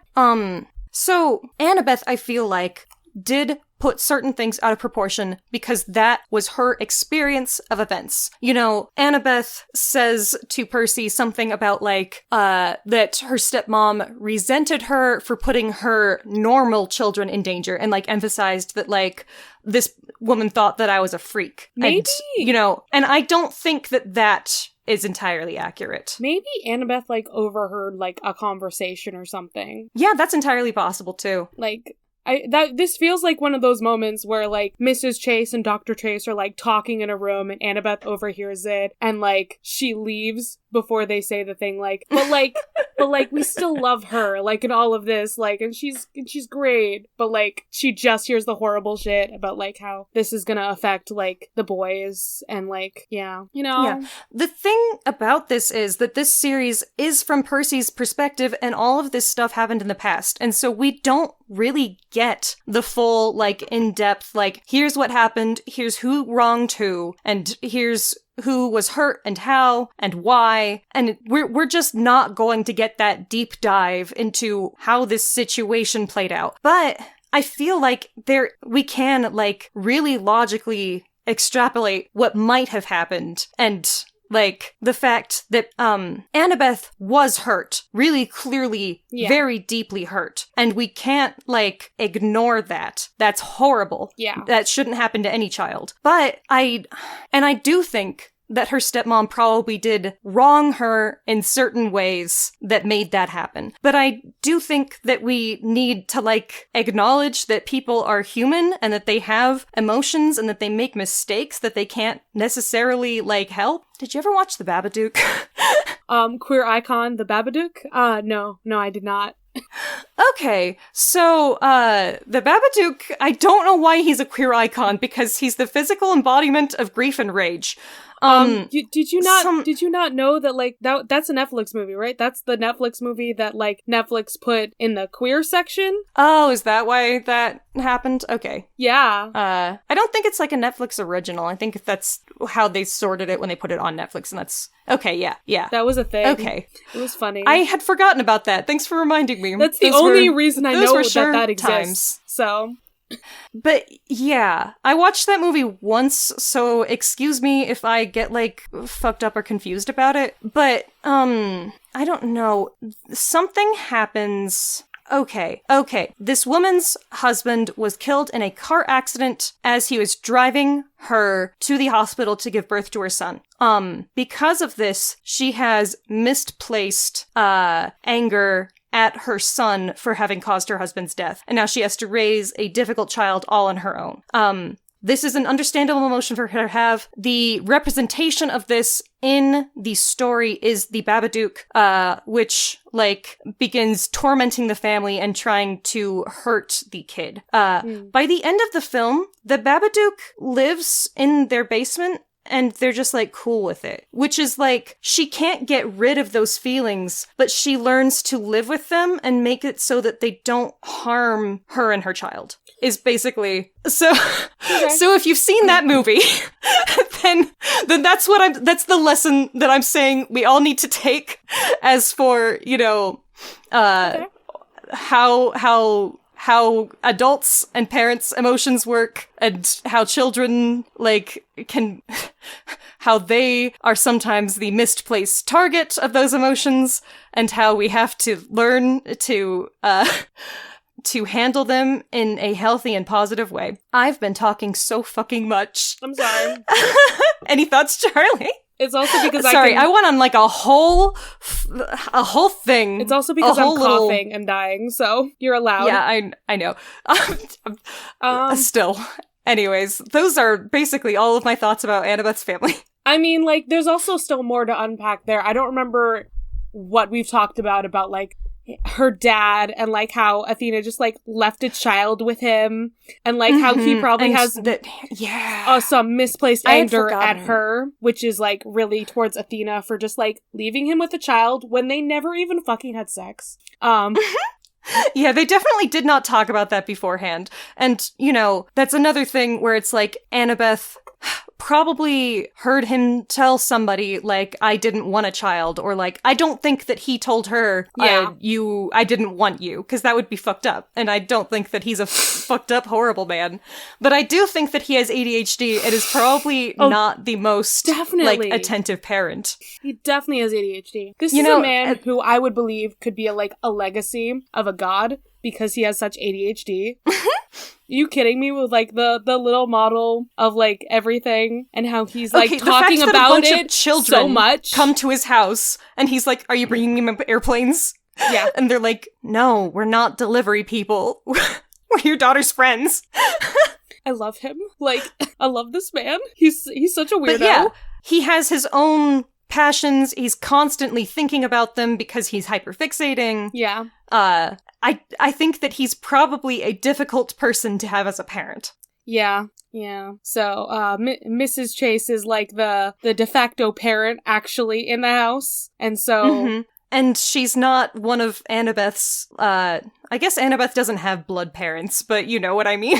So Annabeth, I feel like, did put certain things out of proportion because that was her experience of events. Annabeth says to Percy something about, like, that her stepmom resented her for putting her normal children in danger, and, like, emphasized that, like, this woman thought that I was a freak.
Maybe.
And I don't think that is entirely accurate.
Maybe Annabeth, like, overheard, like, a conversation or something.
Yeah, that's entirely possible, too.
Like... This feels like one of those moments where, like, Mrs. Chase and Dr. Chase are, like, talking in a room and Annabeth overhears it and, like, she leaves before they say the thing, like, but we still love her, like, in all of this, like, and she's great, but, like, she just hears the horrible shit about, like, how this is gonna affect, like, the boys and, like, yeah, you know?
Yeah. The thing about this is that this series is from Percy's perspective and all of this stuff happened in the past, and so we don't really get the full, like, in-depth, like, here's what happened, here's who wronged who, and here's who was hurt and how and why, and we're just not going to get that deep dive into how this situation played out. But I feel like we can, like, really logically extrapolate what might have happened, and like, the fact that, Annabeth was hurt. Really clearly, very deeply hurt. And we can't, like, ignore that. That's horrible.
Yeah.
That shouldn't happen to any child. But I do think that her stepmom probably did wrong her in certain ways that made that happen. But I do think that we need to, like, acknowledge that people are human and that they have emotions and that they make mistakes that they can't necessarily, like, help. Did you ever watch The Babadook?
Queer icon, The Babadook? No, I did not.
Okay, so, the Babadook, I don't know why he's a queer icon, because he's the physical embodiment of grief and rage.
Did you not know that, like, that's a Netflix movie, right? That's the Netflix movie that, like, Netflix put in the queer section?
Oh, is that why that happened? Okay.
Yeah.
I don't think it's, like, a Netflix original. I think that's how they sorted it when they put it on Netflix, and that's... Okay, yeah.
That was a thing.
Okay.
It was funny.
I had forgotten about that. Thanks for reminding me.
That's the only reason I know that exists.
Times.
So...
But yeah, I watched that movie once, so excuse me if I get, like, fucked up or confused about it. But, I don't know. Something happens... Okay. This woman's husband was killed in a car accident as he was driving her to the hospital to give birth to her son. Because of this, she has misplaced, anger at her son for having caused her husband's death. And now she has to raise a difficult child all on her own. This is an understandable emotion for her to have. The representation of this in the story is the Babadook, which, like, begins tormenting the family and trying to hurt the kid. By the end of the film, the Babadook lives in their basement and they're just, like, cool with it. Which is, like, she can't get rid of those feelings, but she learns to live with them and make it so that they don't harm her and her child. Is basically... So, okay. So if you've seen that movie, then that's that's the lesson that I'm saying we all need to take as for, you know, how adults and parents' emotions work, and how children, like, how they are sometimes the misplaced target of those emotions, and how we have to learn to handle them in a healthy and positive way. I've been talking so fucking much.
I'm sorry.
Any thoughts, Charlie?
It's also because
I went on, like, a whole thing.
It's also because I'm coughing and dying, so you're allowed.
Yeah, I know. Still. Anyways, those are basically all of my thoughts about Annabeth's family.
I mean, like, there's also still more to unpack there. I don't remember what we've talked about, like, her dad, and, like, how Athena just, like, left a child with him, and, like, how he probably has some misplaced anger at her, which is, like, really towards Athena for just, like, leaving him with a child when they never even fucking had sex.
Yeah, they definitely did not talk about that beforehand. And, you know, that's another thing where it's like Annabeth probably heard him tell somebody, like, I didn't want a child, or, like, I don't think that he told her, I didn't want you, because that would be fucked up. And I don't think that he's a fucked up, horrible man. But I do think that he has ADHD and is probably not the most, like, attentive parent.
He definitely has ADHD. This is a man who I would believe could be a legacy of a god, because he has such ADHD. Are you kidding me with, like, the little model of, like, everything, and how he's, like, talking about it so much?
Come to his house, and he's like, are you bringing him airplanes?
Yeah.
And they're like, no, we're not delivery people. We're your daughter's friends.
I love him. Like, I love this man. He's such a weirdo.
But yeah, he has his own passions. He's constantly thinking about them because he's hyperfixating.
Yeah.
I think that he's probably a difficult person to have as a parent.
Yeah. So, Mrs. Chase is like the de facto parent actually in the house. And so...
Mm-hmm. And she's not one of Annabeth's, I guess Annabeth doesn't have blood parents, but you know what I mean.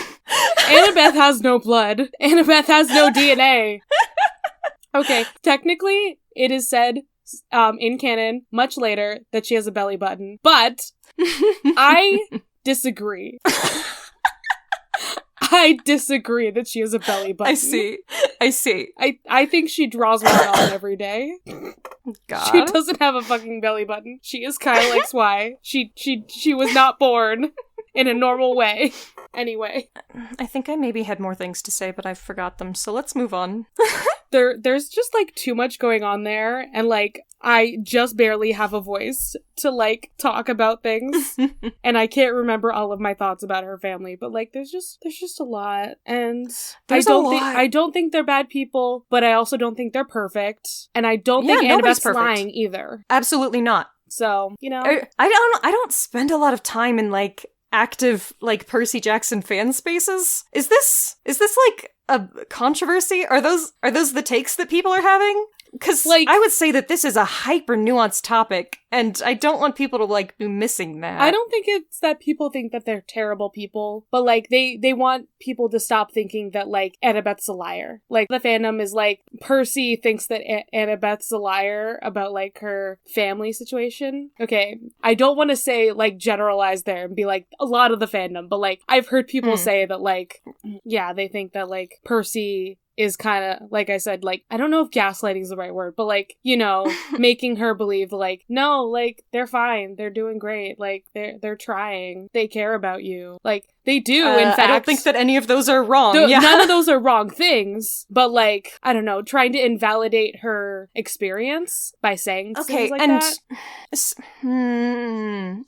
Annabeth has no blood. Annabeth has no DNA. Okay, technically, it is said, in canon, much later, that she has a belly button. But, I disagree. I disagree that she has a belly button.
I see.
I think she draws one on every day.
God.
She doesn't have a fucking belly button. She is Kyle XY. She was not born in a normal way. Anyway.
I think I maybe had more things to say, but I forgot them, so let's move on.
There's just, like, too much going on there, and, like, I just barely have a voice to, like, talk about things, and I can't remember all of my thoughts about her family, but, like, there's just a lot, and I don't think they're bad people, but I also don't think they're perfect, and I don't think Annabeth's lying either.
Absolutely not.
So, you know.
I don't spend a lot of time in, like, active, like, Percy Jackson fan spaces. Is this like a controversy? Are those the takes that people are having? Because, like, I would say that this is a hyper nuanced topic, and I don't want people to, like, be missing that.
I don't think it's that people think that they're terrible people, but, like, they want people to stop thinking that, like, Annabeth's a liar. Like, the fandom is, like, Percy thinks that Annabeth's a liar about, like, her family situation. Okay, I don't want to say, like, generalize there and be, like, a lot of the fandom, but, like, I've heard people say that, like, yeah, they think that, like, Percy is kind of, like I said, like, I don't know if gaslighting is the right word, but, like, you know, making her believe, like, no, like, they're fine, they're doing great, like, they're trying, they care about you, like, they do, in fact.
I don't think that any of those are wrong.
None of those are wrong things, but, like, I don't know, trying to invalidate her experience by saying things like that.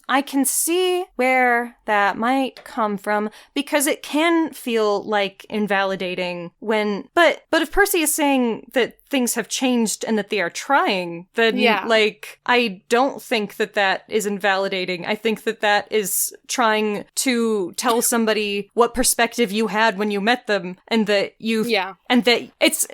I can see where that might come from, because it can feel, like, invalidating when... But if Percy is saying that things have changed and that they are trying, then, like, I don't think that is invalidating. I think that is trying to tell somebody what perspective you had when you met them, and that and that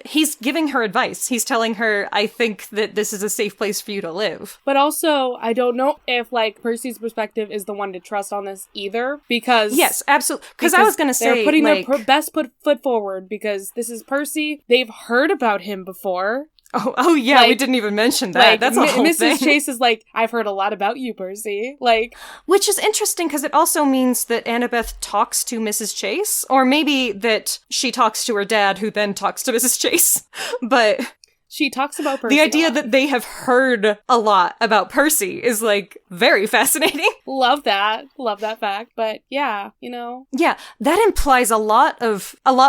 he's giving her advice. He's telling her, I think that this is a safe place for you to live.
But also, I don't know if, like, Percy's perspective is the one to trust on this either, because...
Yes, absolutely. Because I was going to say,
they're putting their best foot forward, because this is Percy. They've heard about him before.
Oh yeah, like, we didn't even mention that.
Like,
that's a whole thing.
Mrs. Chase is like, I've heard a lot about you, Percy. Like,
which is interesting, because it also means that Annabeth talks to Mrs. Chase, or maybe that she talks to her dad, who then talks to Mrs. Chase. But
she talks about Percy.
The idea that they have heard a lot about Percy is, like, very fascinating.
Love that fact. But yeah, you know.
Yeah, that implies a lot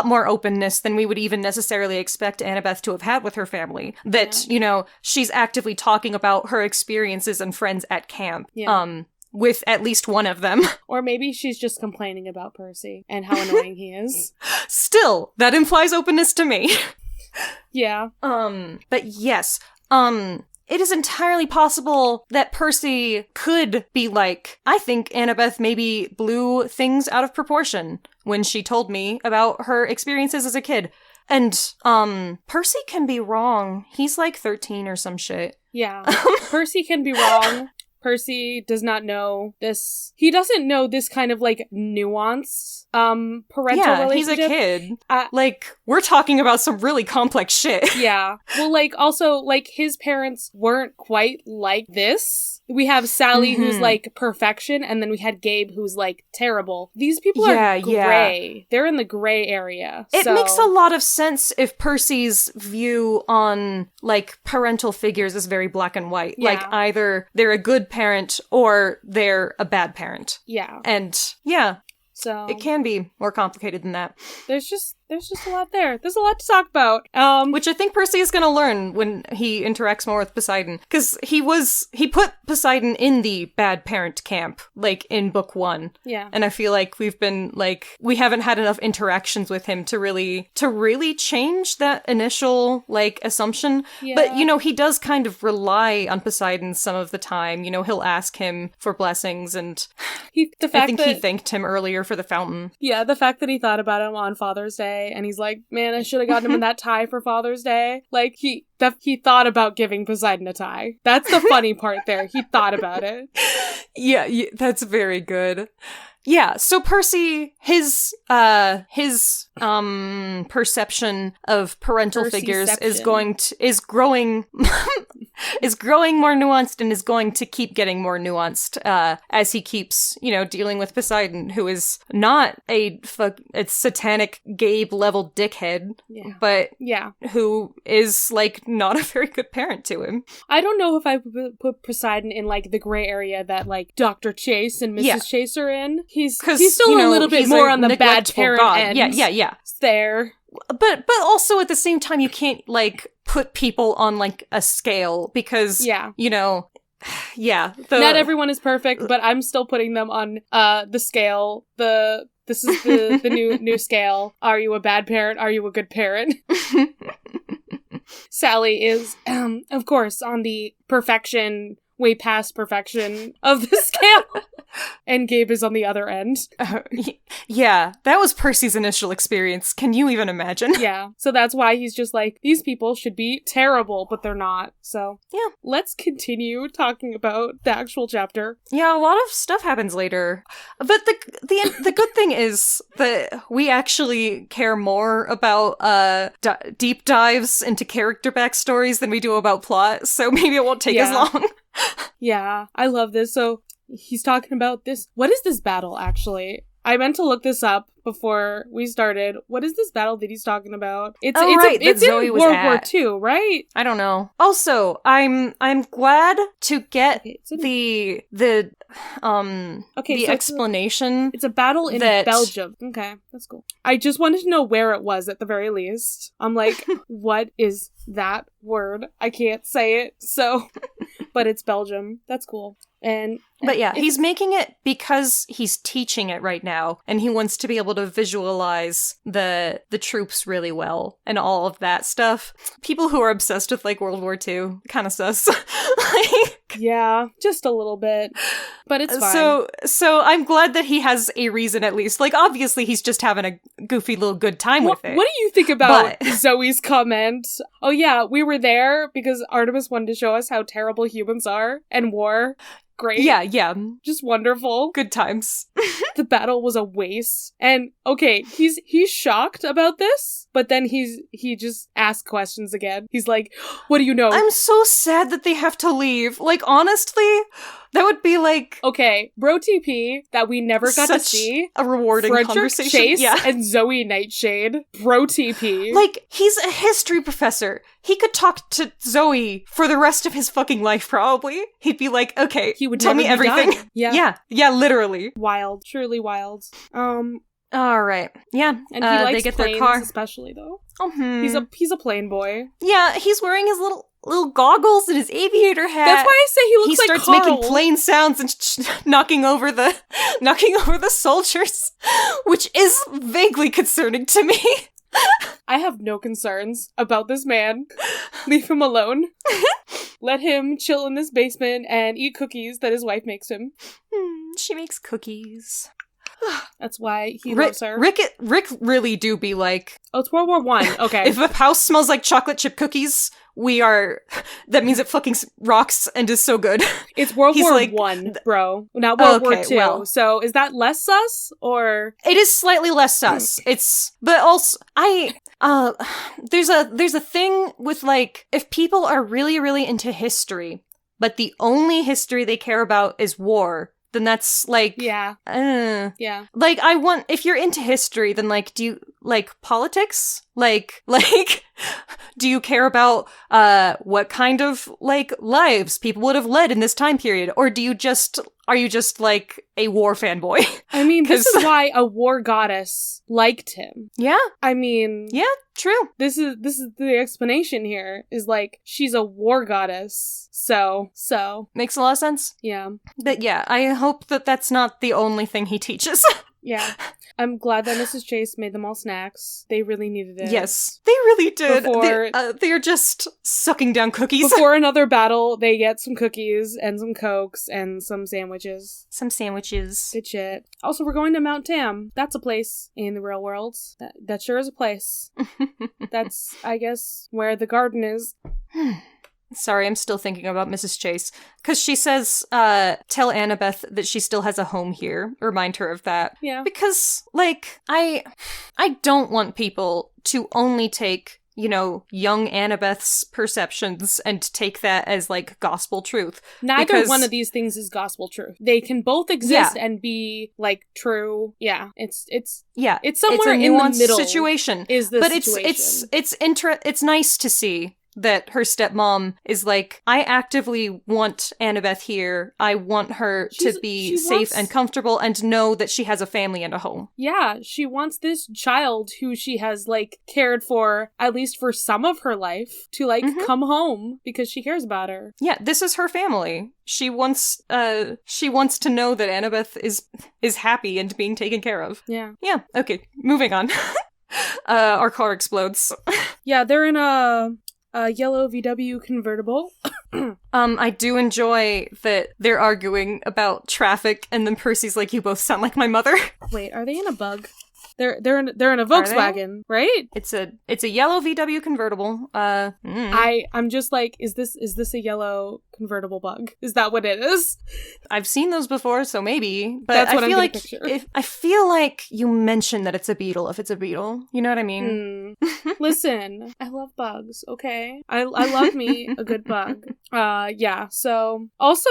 more openness than we would even necessarily expect Annabeth to have had with her family. That, you know, she's actively talking about her experiences and friends at camp. Yeah. With at least one of them.
Or maybe she's just complaining about Percy and how annoying he is.
Still, that implies openness to me.
Yeah.
But yes, it is entirely possible that Percy could be like, I think Annabeth maybe blew things out of proportion when she told me about her experiences as a kid. And, Percy can be wrong. He's like 13 or some shit.
Yeah. Percy can be wrong. Percy does not know this. He doesn't know this kind of, like, nuanced, parental relationship.
He's a kid. Like, we're talking about some really complex shit.
Yeah. Well, like, also, like, his parents weren't quite like this. We have Sally, who's, like, perfection, and then we had Gabe, who's, like, terrible. These people are gray. Yeah. They're in the gray area.
It makes a lot of sense if Percy's view on, like, parental figures is very black and white. Yeah. Like, either they're a good parent or they're a bad parent.
Yeah.
And, yeah.
So
it can be more complicated than that.
There's there's just a lot there. There's a lot to talk about.
Which I think Percy is going to learn when he interacts more with Poseidon. Because he put Poseidon in the bad parent camp, like, in book 1.
Yeah.
And I feel like we've been, like, we haven't had enough interactions with him to really change that initial, like, assumption.
Yeah.
But, you know, he does kind of rely on Poseidon some of the time. You know, he'll ask him for blessings, and he thanked him earlier for the fountain.
Yeah, the fact that he thought about him on Father's Day, and he's like, man, I should have gotten him in that tie for Father's Day. Like, he thought about giving Poseidon a tie. That's the funny part there. He thought about it.
Yeah, that's very good. Yeah, so Percy, his perception of parental figures is growing is growing more nuanced and is going to keep getting more nuanced as he keeps, you know, dealing with Poseidon, who is not a satanic Gabe level dickhead, but who is, like, not a very good parent to him.
I don't know if I would put Poseidon in, like, the gray area that, like, Dr. Chase and Mrs. Chase are in. He's still, you know, a little bit more on the bad parent end.
Yeah.
There.
But also at the same time, you can't, like, put people on, like, a scale because, you know, not
everyone is perfect, but I'm still putting them on the scale. This is the new scale. Are you a bad parent? Are you a good parent? Sally is, of course, on the perfection, way past perfection of the scale. And Gabe is on the other end.
Yeah, that was Percy's initial experience. Can you even imagine?
Yeah, so that's why he's just like, these people should be terrible, but they're not. So, yeah, let's continue talking about the actual chapter.
Yeah, a lot of stuff happens later. But the good thing is that we actually care more about deep dives into character backstories than we do about plot, so maybe it won't take as long.
Yeah, I love this. So he's talking about this. What is this battle, actually? I meant to look this up before we started. What is this battle that he's talking about? It's in World War II, right?
I don't know. Also, I'm glad to get the explanation.
It's a battle in Belgium. Okay, that's cool. I just wanted to know where it was at the very least. I'm like, what is that word? I can't say it, so but it's Belgium. That's cool. But
yeah, he's making it because he's teaching it right now, and he wants to be able to visualize the troops really well and all of that stuff. People who are obsessed with, like, World War II, kind of sus.
Yeah, just a little bit, but it's fine.
So I'm glad that he has a reason, at least. Like, obviously, he's just having a goofy little good time with it.
What do you think about Zoe's comment? Oh yeah, we were there because Artemis wanted to show us how terrible humans are and war. Great.
Yeah.
Just wonderful.
Good times.
The battle was a waste. And okay, he's shocked about this, but then he just asks questions again. He's like, what do you know?
I'm so sad that they have to leave. Like, honestly, that would be like...
Okay, Bro TP, that we never got to see.
A rewarding
Frederick
conversation.
Chase and Zoe Nightshade. Bro TP.
Like, he's a history professor. He could talk to Zoe for the rest of his fucking life, probably. He'd be like, okay,
he would
tell me everything.
Done. Yeah,
literally.
Wild. Truly wild.
All right. Yeah.
And he likes
they get
planes,
their car,
especially though.
Mm-hmm.
He's a plane boy.
Yeah, he's wearing his little goggles and his aviator hat.
That's why I say he looks like
Carl. He starts making plane sounds and knocking over the soldiers, which is vaguely concerning to me.
I have no concerns about this man. Leave him alone. Let him chill in this basement and eat cookies that his wife makes him.
She makes cookies.
That's why he loves her.
Rick really do be like...
Oh, it's World War I. Okay.
If the house smells like chocolate chip cookies, that means it fucking rocks and is so good.
It's World War I, bro. Not World War II. Well, so is that less sus, or?
It is slightly less sus. But also, there's a thing with, like, if people are really, really into history, but the only history they care about is war, then that's, like...
Yeah.
Like, if you're into history, then, like, do you, like, politics? Like, do you care about, what kind of, like, lives people would have led in this time period? Or do you just are you just like a war fanboy?
I mean, this is why a war goddess liked him.
Yeah.
I mean,
Yeah, true.
This is the explanation here is like she's a war goddess. So
makes a lot of sense.
Yeah.
But yeah, I hope that that's not the only thing he teaches.
Yeah. I'm glad that Mrs. Chase made them all snacks. They really needed it.
Yes, they really did.
Before,
they're just sucking down cookies.
Before another battle, they get some cookies and some Cokes and some sandwiches.
Some sandwiches.
Good shit. Also, we're going to Mount Tam. That's a place in the real world. That sure is a place. That's, I guess, where the garden is.
Sorry, I'm still thinking about Mrs. Chase. Because she says, tell Annabeth that she still has a home here. Remind her of that.
Yeah.
Because, like, I don't want people to only take, you know, young Annabeth's perceptions and take that as, like, gospel truth.
Neither one of these things is gospel truth. They can both exist and be, like, true. Yeah. It's somewhere
it's a
in the middle
situation.
Is the
but
situation.
It's nice to see that her stepmom is like, I actively want Annabeth here. I want her to be safe and comfortable and know that she has a family and a home.
Yeah, she wants this child who she has, like, cared for, at least for some of her life, to, like, come home because she cares about her.
Yeah, this is her family. She wants to know that Annabeth is happy and being taken care of.
Yeah.
Yeah, okay, moving on. Our car explodes.
Yeah, they're in a yellow VW convertible.
I do enjoy that they're arguing about traffic, and then Percy's like, "You both sound like my mother." Wait,
are they in a bug? They're in a Volkswagen, right?
It's a yellow VW convertible.
I'm just like, is this a yellow convertible bug? Is that what it is?
I've seen those before, so maybe. But
that's what
I feel
I'm
like I feel like you mention that it's a beetle if it's a beetle. You know what I mean?
Listen, I love bugs. Okay, I love me a good bug. Yeah. So also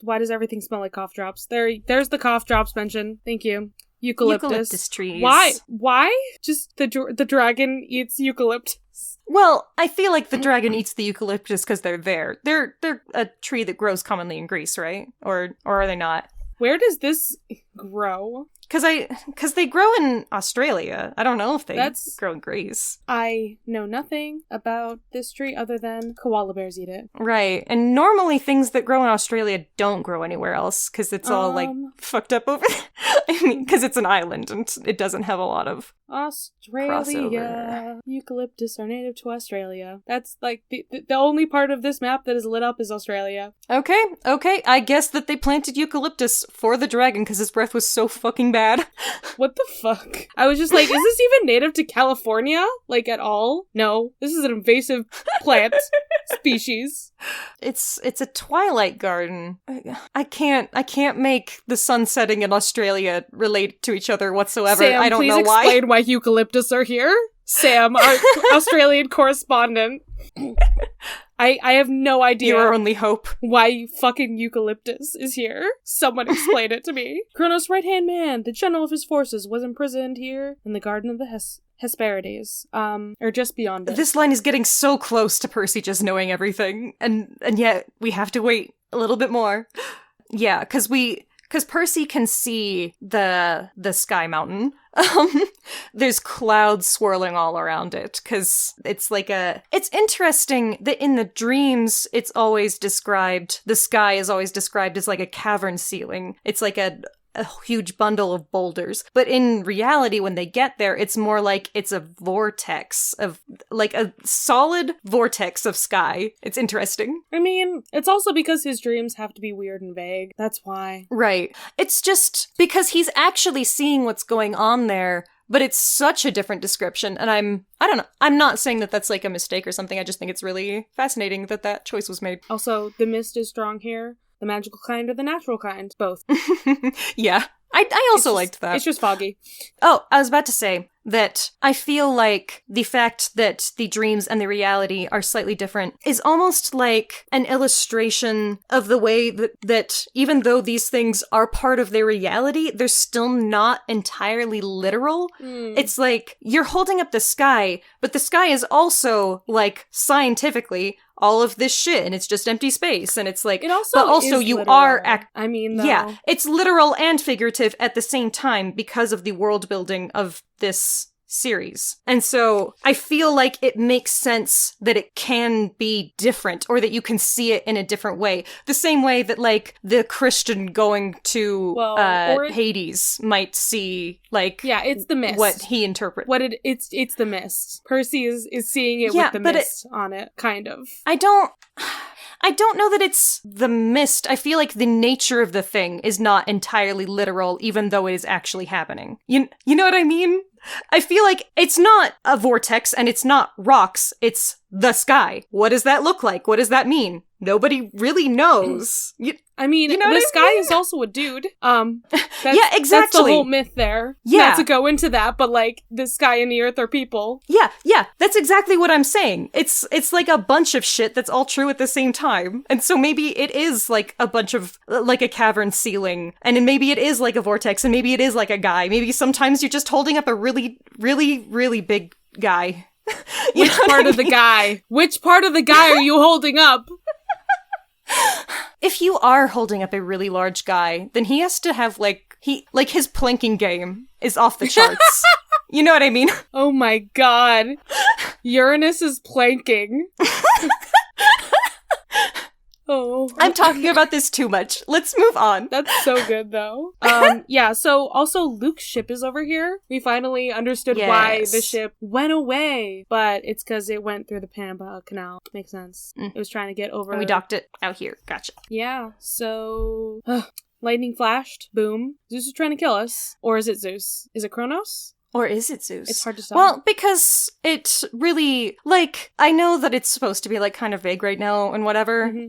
why does everything smell like cough drops? There's the cough drops mention. Thank you. Eucalyptus
trees.
Why? Just the dragon eats eucalyptus.
Well, I feel like the dragon eats the eucalyptus because they're there. They're a tree that grows commonly in Greece, right? Or are they not?
Where does this grow?
Because they grow in Australia. I don't know if they grow in Greece.
I know nothing about this tree other than koala bears eat it.
Right. And normally things that grow in Australia don't grow anywhere else because it's all, like, fucked up over there. I mean, because it's an island and it doesn't have a lot of
Australia.
crossover.
Eucalyptus are native to Australia. That's, like, the only part of this map that is lit up is Australia.
Okay. I guess that they planted eucalyptus for the dragon because his breath was so fucking bad.
What the fuck? I was just like, is this even native to California? Like, at all? No. This is an invasive plant species.
It's a twilight garden. I can't make the sun setting in Australia relate to each other whatsoever.
Sam,
I don't know why.
please explain why eucalyptus are here. Sam, our Australian correspondent. I have no idea.
Your only hope.
Why fucking eucalyptus is here. Someone explain it to me. Kronos' right-hand man, the general of his forces, was imprisoned here in the Garden of the Hesperides. Or just beyond it.
This line is getting so close to Percy just knowing everything, and yet we have to wait a little bit more. Yeah, because Percy can see the Sky Mountain. There's clouds swirling all around it, because it's interesting that in the dreams, it's always described, the sky is always described as like a cavern ceiling. It's like a huge bundle of boulders. But in reality, when they get there, it's more like it's a vortex of, like, a solid vortex of sky. It's interesting.
I mean, it's also because his dreams have to be weird and vague. That's why.
Right. It's just because he's actually seeing what's going on there, but it's such a different description. And I don't know. I'm not saying that that's like a mistake or something. I just think it's really fascinating that choice was made.
Also, the mist is strong here. The magical kind or the natural kind? Both.
Yeah. I also liked that.
It's just foggy.
Oh, I was about to say that I feel like the fact that the dreams and the reality are slightly different is almost like an illustration of the way that even though these things are part of their reality, they're still not entirely literal. It's like you're holding up the sky, but the sky is also, like, scientifically all of this shit and it's just empty space, and it's like,
It also
but also
is
you
literal.
are
I mean, though.
yeah, it's literal and figurative at the same time because of the world building of this series. And so I feel like it makes sense that it can be different, or that you can see it in a different way. The same way that, like, the Christian going to Hades might see, like,
yeah, it's the mist.
What he interprets.
It's the mist. Percy is seeing it with the mist on it, kind of.
I don't know that it's the mist. I feel like the nature of the thing is not entirely literal, even though it is actually happening. You know what I mean? I feel like it's not a vortex and it's not rocks, it's the sky. What does that look like? What does that mean? Nobody really knows.
I mean, the sky is also a dude.
Yeah, exactly.
That's the whole myth there.
Yeah.
Not to go into that, but, like, the sky and the earth are people.
Yeah, that's exactly what I'm saying. It's like a bunch of shit that's all true at the same time. And so maybe it is like a bunch of, like a cavern ceiling, and maybe it is like a vortex, and maybe it is like a guy. Maybe sometimes you're just holding up a really, really, really big guy.
Which part of the guy? Which part of the guy are you holding up?
If you are holding up a really large guy, then he has to have, like, his planking game is off the charts. You know what I mean?
Oh my god. Uranus is planking. Oh.
I'm talking about this too much. Let's move on.
That's so good, though. Yeah, so also Luke's ship is over here. We finally understood why the ship went away, but it's because it went through the Panama Canal. Makes sense. It was trying to get over...
And we docked it out here. Gotcha.
Yeah, so... lightning flashed. Boom. Zeus is trying to kill us. Or is it Zeus? Is it Kronos?
Or is it Zeus?
It's hard to tell.
Well, because it really... Like, I know that it's supposed to be, like, kind of vague right now and whatever.
Mm-hmm.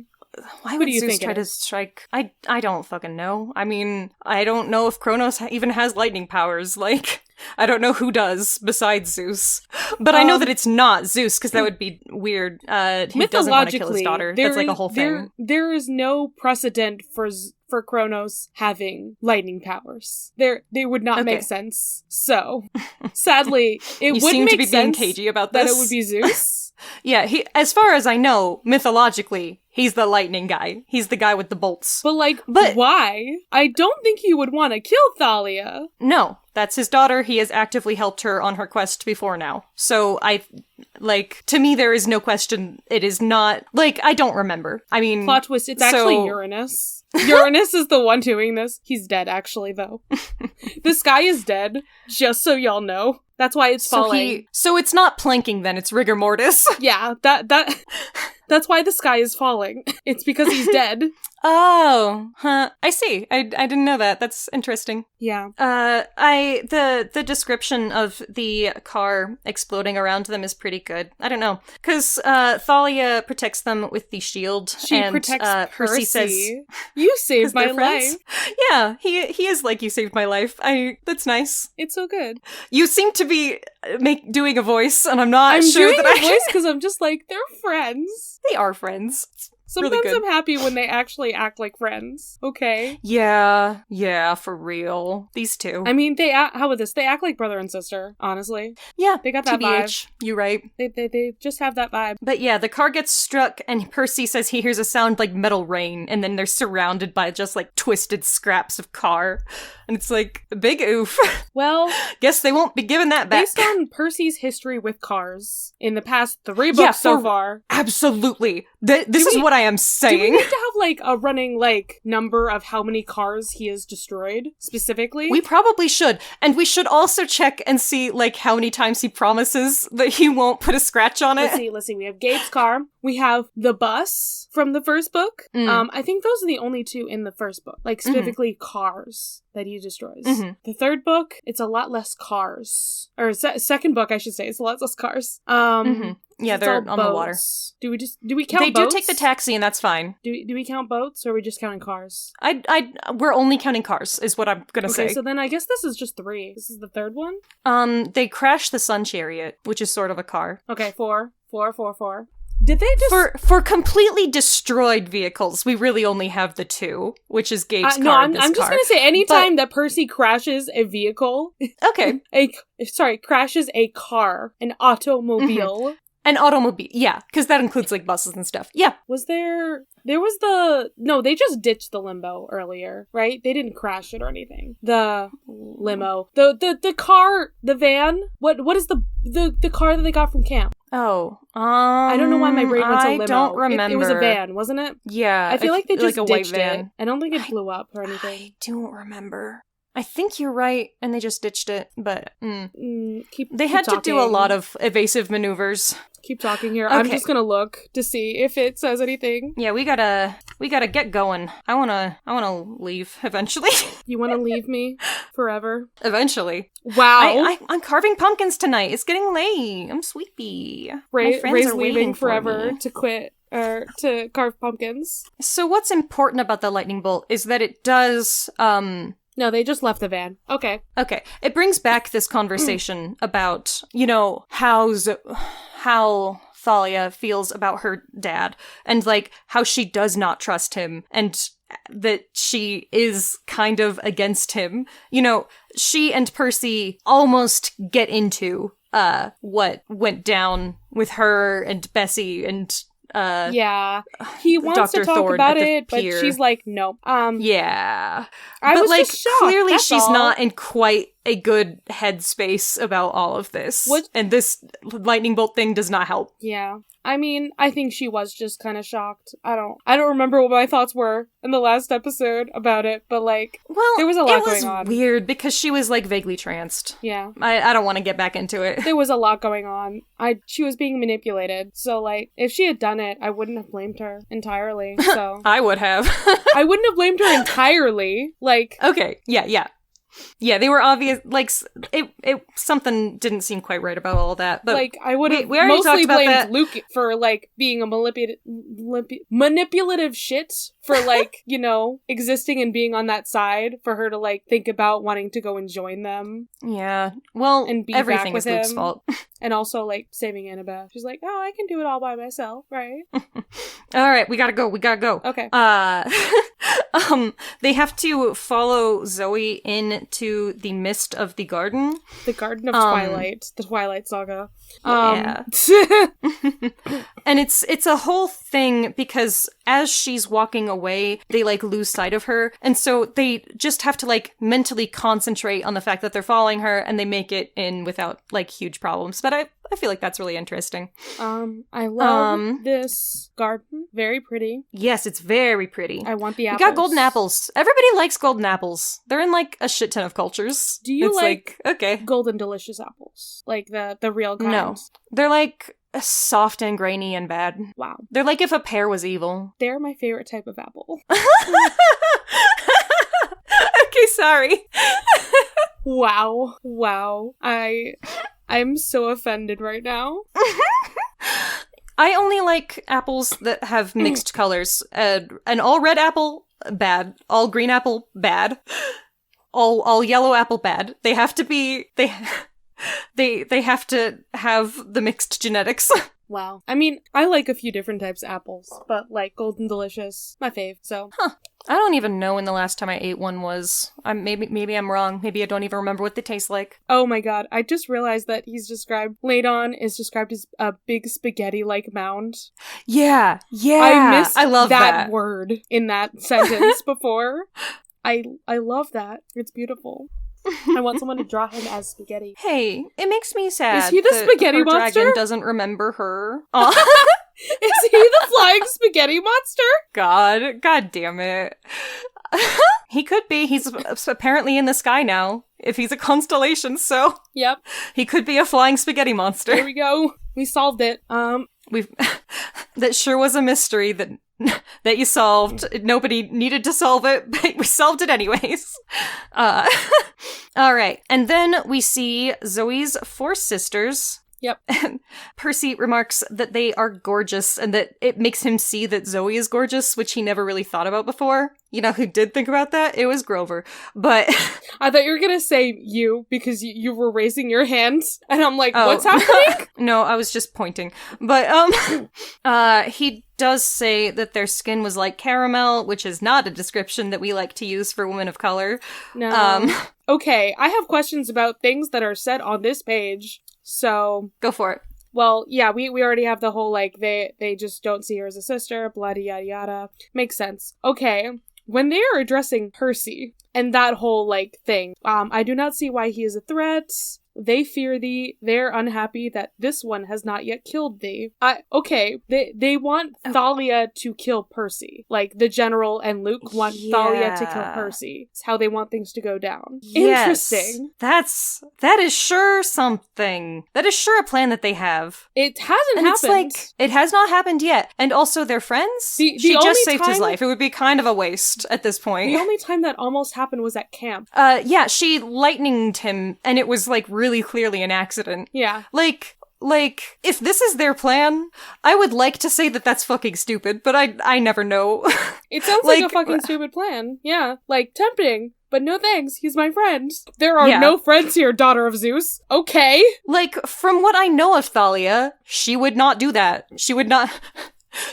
Why would Zeus try to strike? I don't fucking know. I mean, I don't know if Kronos even has lightning powers. Like, I don't know who does besides Zeus. But I know that it's not Zeus, because that would be weird. He doesn't want to kill his daughter. That's like a whole thing.
There is no precedent for Kronos having lightning powers. They would not make sense. So, sadly, it wouldn't make sense
being cagey about this.
That it would be Zeus.
Yeah, as far as I know, mythologically, he's the lightning guy. He's the guy with the bolts.
But why? I don't think he would want to kill Thalia.
No, that's his daughter. He has actively helped her on her quest before now. So to me, there is no question. It is not, I don't remember. I mean...
Plot twist, it's actually Uranus. Uranus is the one doing this. He's dead, actually, though. The sky is dead, just so y'all know. That's why it's falling.
So it's not planking then, it's rigor mortis.
Yeah, that's why the sky is falling. It's because he's dead.
Oh, huh. I see. I didn't know that. That's interesting.
Yeah.
The description of the car exploding around them is pretty good. I don't know. Because, Thalia protects them with the shield.
She protects Percy. Says, you saved my life.
Yeah, he is like, you saved my life. That's nice.
It's so good.
You seem to be doing a voice, and I'm not sure that
I'm doing a voice because I'm just like, they're friends.
They are friends.
Sometimes really I'm happy when they actually act like friends. Okay.
Yeah, for real. These two.
I mean, how about this? They act like brother and sister, honestly.
Yeah,
they got that vibe.
You right.
They just have that vibe.
But yeah, the car gets struck, and Percy says he hears a sound like metal rain, and then they're surrounded by just like twisted scraps of car. And it's like, big oof.
Well,
guess they won't be giving that back.
Based on Percy's history with cars in the past 3 books so far.
Absolutely. This is what I am saying.
Do we need to have like a running number of how many cars he has destroyed specifically?
We probably should. And we should also check and see how many times he promises that he won't put a scratch on it.
Let's see. We have Gabe's car. We have the bus from the first book. I think those are the only 2 in the first book. Specifically cars that he destroys. Mm-hmm. The third book, it's a lot less cars. Or second book, I should say, it's a lot less cars.
Yeah, they're on the water.
Do we count
boats? They do take the taxi, and that's fine.
Do we count boats, or are we just counting cars?
We're only counting cars, is what I'm gonna say.
Okay, so then I guess this is just 3. This is the third one?
They crash the Sun Chariot, which is sort of a car.
Okay, 4. Did they just...
For completely destroyed vehicles, we really only have the 2, which is Gabe's car.
No, I'm just gonna say, anytime that Percy crashes a vehicle...
Okay.
crashes a car, an automobile...
An automobile. Yeah, because that includes, like, buses and stuff. Yeah.
Was there was no, they just ditched the limbo earlier, right? They didn't crash it or anything. The limo. The car, the van. What is the car that they got from camp?
Oh,
I don't know why my brain went to limo.
I don't remember.
It was a van, wasn't it?
Yeah.
I feel like they just
like a white
ditched
van.
it. I don't think it blew up or anything.
I don't remember. I think you're right, and they just ditched it, but they had to do a lot of evasive maneuvers.
Keep talking here.
Okay.
I'm just gonna look to see if it says anything.
Yeah, we gotta get going. I wanna leave eventually.
You wanna leave me forever?
Eventually.
Wow.
I'm carving pumpkins tonight. It's getting late. I'm sleepy. My friends
Ray's
are
leaving
waiting
forever
for me.
to quit or to carve pumpkins.
So what's important about the lightning bolt is that it does
No, they just left the van. Okay.
Okay. It brings back this conversation about, how Thalia feels about her dad and, like, how she does not trust him and that she is kind of against him. She and Percy almost get into what went down with her and Bessie and
yeah, he wants
Dr.
to talk
Thorne
about
at the
it, but
pier.
she's like, no.
Yeah.
I
but,
was
like,
just shocked,
clearly
that's
she's
all.
not in quite a good headspace about all of this. And this lightning bolt thing does not help.
Yeah. I mean, I think she was just kind of shocked. I don't remember what my thoughts were in the last episode about it, but, like,
well,
there was a lot going on.
It was weird because she was, like, vaguely tranced.
Yeah.
I don't want to get back into it.
There was a lot going on. She was being manipulated. So, like, if she had done it, I wouldn't have blamed her entirely. So
I would have.
I wouldn't have blamed her entirely. Like,
okay. Yeah. Yeah, they were obvious, like, it something didn't seem quite right about all that, but...
Like, I would have
we already
mostly
talked about
blamed
that.
Luke for, like, being a manipulative shit for, like, existing and being on that side, for her to, like, think about wanting to go and join them.
Yeah, well,
and be
everything
back
is
with
Luke's
him.
fault.
And also, like, saving Annabeth. She's like, oh, I can do it all by myself, right?
Alright, we gotta go.
Okay.
They have to follow Zoe into the mist of the garden.
The Garden of Twilight. The Twilight Saga.
Yeah. And it's a whole thing because as she's walking away, they, like, lose sight of her. And so they just have to, like, mentally concentrate on the fact that they're following her, and they make it in without, like, huge problems. But I feel like that's really interesting.
I love this garden. Very pretty.
Yes, it's very pretty.
I want the
We
apples.
got golden apples. Everybody likes golden apples. They're in, like, a shit ton of cultures.
Do you
it's
like
okay.
golden delicious apples? Like the real kind?
No. They're, like, soft and grainy and bad.
Wow.
They're like if a pear was evil.
They're my favorite type of apple.
Okay, sorry.
Wow. I'm so offended right now.
I only like apples that have mixed colors. An all red apple, bad. All green apple, bad. All yellow apple, bad. They have to be... They have to have the mixed genetics.
Wow. I mean, I like a few different types of apples, but, like, golden delicious, my fave, so.
Huh. I don't even know when the last time I ate one was. Maybe I'm wrong. Maybe I don't even remember what they taste like.
Oh my god, I just realized that Ladon is described as a big spaghetti-like mound.
Yeah.
I missed
I love
that word in that sentence before. I love that. It's beautiful. I want someone to draw him as spaghetti.
Hey, it makes me sad.
Is he the
that
spaghetti
her
monster?
dragon doesn't remember her.
Is he the flying spaghetti monster?
God damn it. He could be. He's apparently in the sky now. If he's a constellation, so
Yep.
he could be a flying spaghetti monster.
There we go. We solved it.
That sure was a mystery that you solved. Nobody needed to solve it, but we solved it anyways. All right. And then we see Zoe's 4 sisters.
Yep.
And Percy remarks that they are gorgeous and that it makes him see that Zoe is gorgeous, which he never really thought about before. You know who did think about that? It was Grover. But
I thought you were gonna say you, because you were raising your hands, and I'm like, what's happening?
No, I was just pointing. But he does say that their skin was like caramel, which is not a description that we like to use for women of color.
No. Okay, I have questions about things that are said on this page. So
go for it.
Well, yeah, we already have the whole, like, they just don't see her as a sister, blah, yada, yada. Makes sense. Okay. When they are addressing Percy and that whole, like, thing, I do not see why he is a threat. They fear thee. They're unhappy that this one has not yet killed thee. Okay, they want Thalia to kill Percy. Like, the general and Luke want Thalia to kill Percy. It's how they want things to go down.
Yes.
Interesting.
That is sure something. That is sure a plan that they have.
It hasn't
And
happened.
it's like, it has not happened yet. And also, they're friends?
The
She
only
just saved his
time-
life. It would be kind of a waste at this point.
The only time that almost happened was at camp.
Yeah, she lightninged him, and it was, like, really clearly an accident.
Yeah.
Like, if this is their plan, I would like to say that that's fucking stupid, but I never know.
It sounds like a fucking stupid plan. Yeah. Like, tempting. But no thanks, he's my friend. There are no friends here, daughter of Zeus. Okay.
Like, from what I know of Thalia, she would not do that. She would not...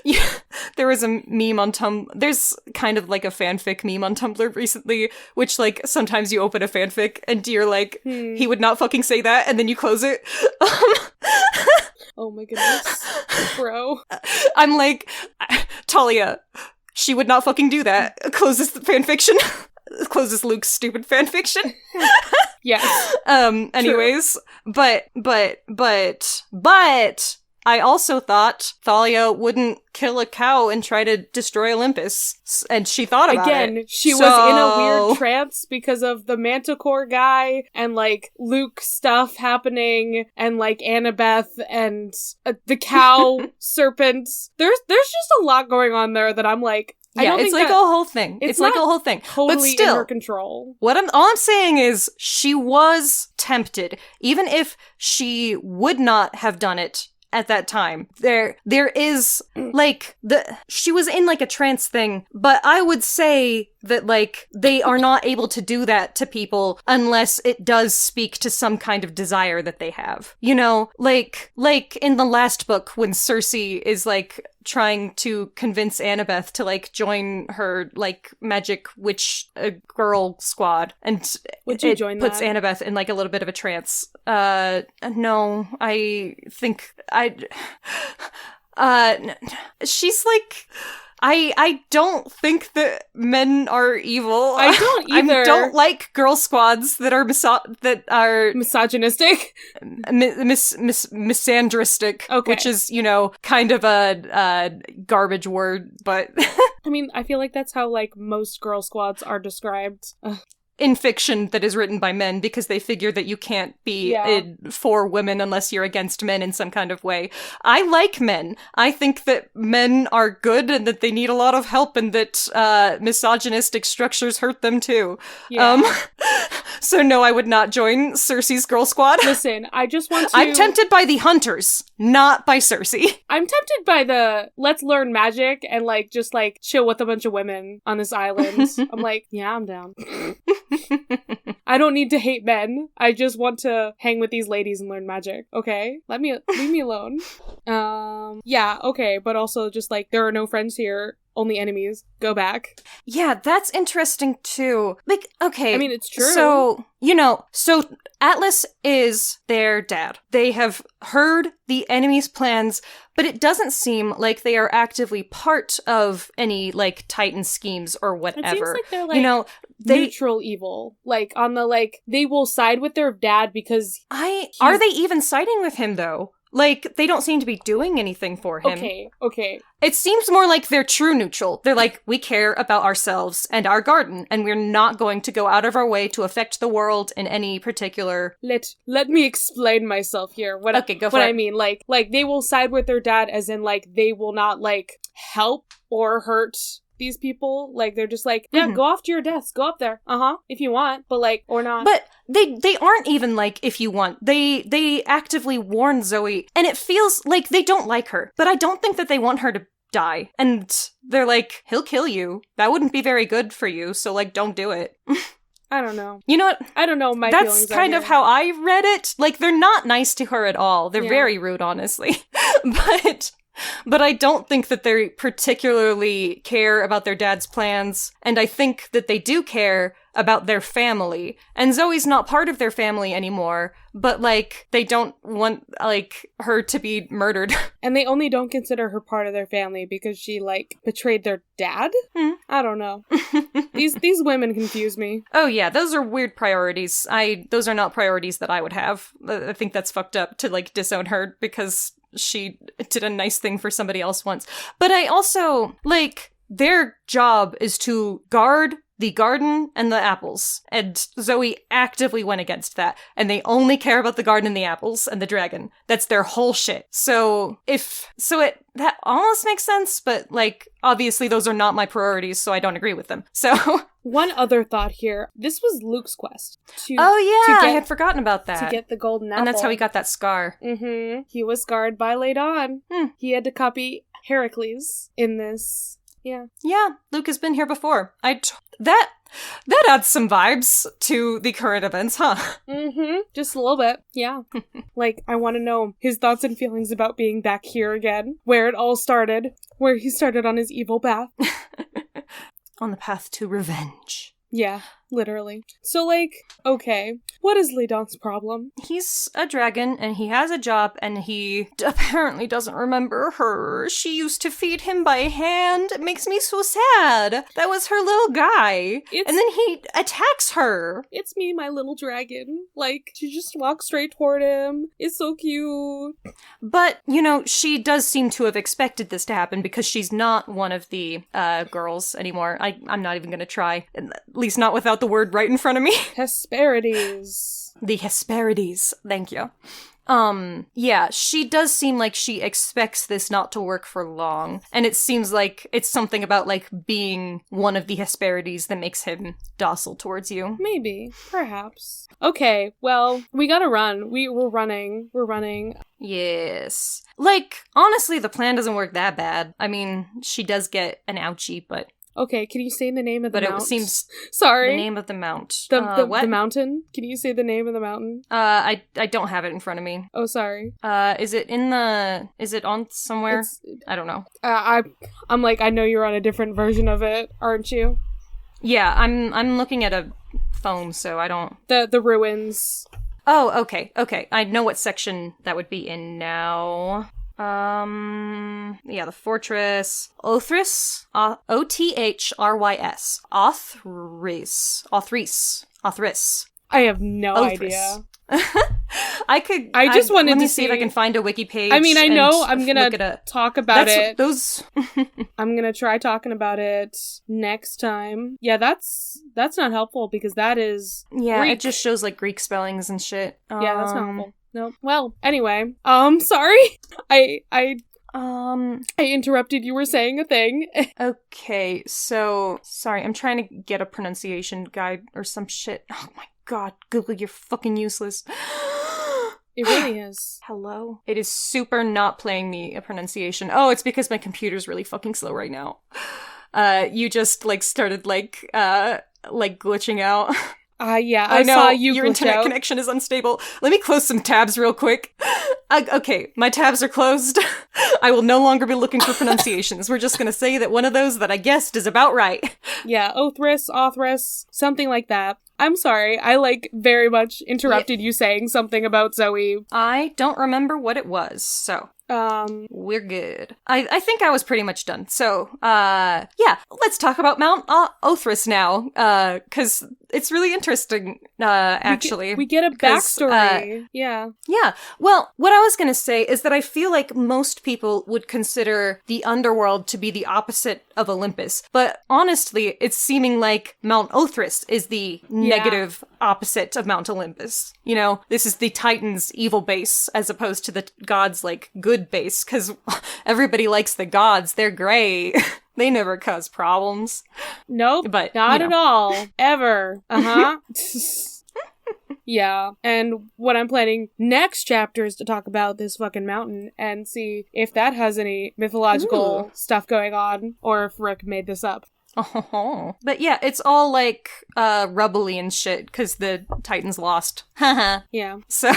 Yeah, there was a meme on there's kind of like a fanfic meme on Tumblr recently, which, like, sometimes you open a fanfic and you're like, he would not fucking say that, and then you close it.
Oh my goodness. Bro.
I'm like, Talia, she would not fucking do that. Closes the fanfiction. Closes Luke's stupid fanfiction.
Yes.
Anyways, but I also thought Thalia wouldn't kill a cow and try to destroy Olympus, and she thought about it.
Again, she was in a weird trance because of the Manticore guy and, like, Luke stuff happening and, like, Annabeth and the cow serpent. There's just a lot going on there that I'm like, I don't
it's
think
like a whole thing. It's like a whole thing.
Totally
but still,
in her control.
All I'm saying is she was tempted, even if she would not have done it at that time. There is, like, she was in, like, a trance thing, but I would say that, like, they are not able to do that to people unless it does speak to some kind of desire that they have. You know, like in the last book when Cersei is, like, trying to convince Annabeth to, like, join her, like, magic witch girl squad, and
Would you
it
join
puts
that?
Annabeth in, like, a little bit of a trance. No, I think she's like, I don't think that men are evil.
I don't either.
I don't like girl squads that are
Misogynistic?
misandristic,
Okay.
which is, you know, kind of a garbage word, but
I mean, I feel like that's how, like, most girl squads are described.
in fiction that is written by men, because they figure that you can't be for women unless you're against men in some kind of way. I like men. I think that men are good and that they need a lot of help, and that misogynistic structures hurt them too.
Yeah.
So no, I would not join Cersei's girl squad.
Listen, I just want to...
I'm tempted by the hunters, not by Cersei.
I'm tempted by the let's learn magic and, like, just, like, chill with a bunch of women on this island. I'm like, yeah, I'm down. I don't need to hate men. I just want to hang with these ladies and learn magic. Okay? Leave me alone. Yeah, okay, but also just, like, there are no friends here. Only enemies. Go back.
Yeah, that's interesting too. Like, okay.
I mean, it's true.
So, you know, Atlas is their dad. They have heard the enemy's plans, but it doesn't seem like they are actively part of any, like, Titan schemes or whatever.
It seems like they're, like,
you know,
neutral evil. Like, on the, like, they will side with their dad because
are they even siding with him, though? Like, they don't seem to be doing anything for him.
Okay.
It seems more like they're true neutral. They're like, we care about ourselves and our garden, and we're not going to go out of our way to affect the world in any particular...
Let me explain myself here. What I mean. Like, they will side with their dad as in, like, they will not, like, help or hurt these people. Like, they're just like, yeah, go off to your deaths. Go up there. If you want. But, like, or not.
But they aren't even like, if you want. They actively warn Zoe, and it feels like they don't like her. But I don't think that they want her to die. And they're like, he'll kill you. That wouldn't be very good for you, so, like, don't do it.
I don't know.
You know what?
I don't know my
That's
feelings.
That's kind of how I read it. Like, they're not nice to her at all. They're very rude, honestly. But I don't think that they particularly care about their dad's plans. And I think that they do care, about their family. And Zoe's not part of their family anymore, but, like, they don't want, like, her to be murdered.
And they only don't consider her part of their family because she, like, betrayed their dad? I don't know. These women confuse me.
Oh yeah, those are weird priorities. Those are not priorities that I would have. I think that's fucked up to, like, disown her because she did a nice thing for somebody else once. But I also, like, their job is to guard the garden and the apples, and Zoe actively went against that, and they only care about the garden and the apples and the dragon. That's their whole shit. That almost makes sense, but, like, obviously those are not my priorities, so I don't agree with them. So
one other thought here. This was Luke's quest.
I had forgotten about that.
To get the golden apple.
And that's how he got that scar.
Mm-hmm. He was scarred by Ladon. He had to copy Heracles in this. Yeah.
Yeah, Luke has been here before. That adds some vibes to the current events, huh?
Mm-hmm. Just a little bit, yeah. Like, I want to know his thoughts and feelings about being back here again, where it all started, where he started on his evil path.
On the path to revenge.
Yeah, literally. So, like, okay, what is Ladon's problem?
He's a dragon, and he has a job, and he apparently doesn't remember her. She used to feed him by hand. It makes me so sad. That was her little guy. And then he attacks her.
It's me, my little dragon. Like, she just walks straight toward him. It's so cute.
But, you know, she does seem to have expected this to happen because she's not one of the girls anymore. I'm not even gonna try. At least not without the word right in front of me.
Hesperides.
The Hesperides. Thank you. Yeah, she does seem like she expects this not to work for long. And it seems like it's something about, like, being one of the Hesperides that makes him docile towards you.
Maybe. Perhaps. Okay, well, we gotta run. We're running. We're running.
Yes. Like, honestly, the plan doesn't work that bad. I mean, she does get an ouchie, but...
Okay, can you say the name of the mount?
But it seems...
Sorry.
The name of the mount.
What? The mountain? Can you say the name of the mountain?
I don't have it in front of me.
Oh, sorry.
Is it on somewhere? I don't know.
I'm like, I know you're on a different version of it, aren't you?
Yeah, I'm looking at a phone, so I don't...
The ruins.
Oh, okay. I know what section that would be in now. Yeah, the fortress. Othrys? Othrys. Othris.
I have no
Othrys.
idea.
I just wanted to see if I can find a wiki page.
I mean, I know I'm gonna talk about it. I'm gonna try talking about it next time. Yeah, that's not helpful because that is Greek.
It just shows like Greek spellings and shit.
Yeah, that's not helpful. No. Well, anyway, sorry. I interrupted. You were saying a thing.
Okay, so sorry, I'm trying to get a pronunciation guide or some shit. Oh my god, Google, you're fucking useless.
It really is.
Hello? It is super not playing me a pronunciation. Oh, it's because my computer's really fucking slow right now. You just like started like glitching out.
Yeah,
I know,
saw you.
Your internet
out.
connection is unstable. Let me close some tabs real quick. Okay, my tabs are closed. I will no longer be looking for pronunciations. We're just gonna say that one of those that I guessed is about right.
Yeah, Othris, something like that. I'm sorry, I very much interrupted you saying something about Zoe.
I don't remember what it was, so... we're good. I think I was pretty much done. So, yeah, let's talk about Mount Othrys now, cause it's really interesting, actually.
We get a backstory. Yeah.
Yeah. Well, what I was gonna say is that I feel like most people would consider the underworld to be the opposite of Olympus, but honestly, it's seeming like Mount Othrys is the negative opposite of Mount Olympus. You know, this is the Titans' evil base as opposed to the gods' good base, because everybody likes the gods. They're great. They never cause problems.
Nope,
but
not at all. Ever. Uh-huh. Yeah, and what I'm planning next chapter is to talk about this fucking mountain and see if that has any mythological stuff going on, or if Rick made this up.
Oh, but yeah, it's all rubbly and shit because the Titans lost. Haha.
Yeah.
So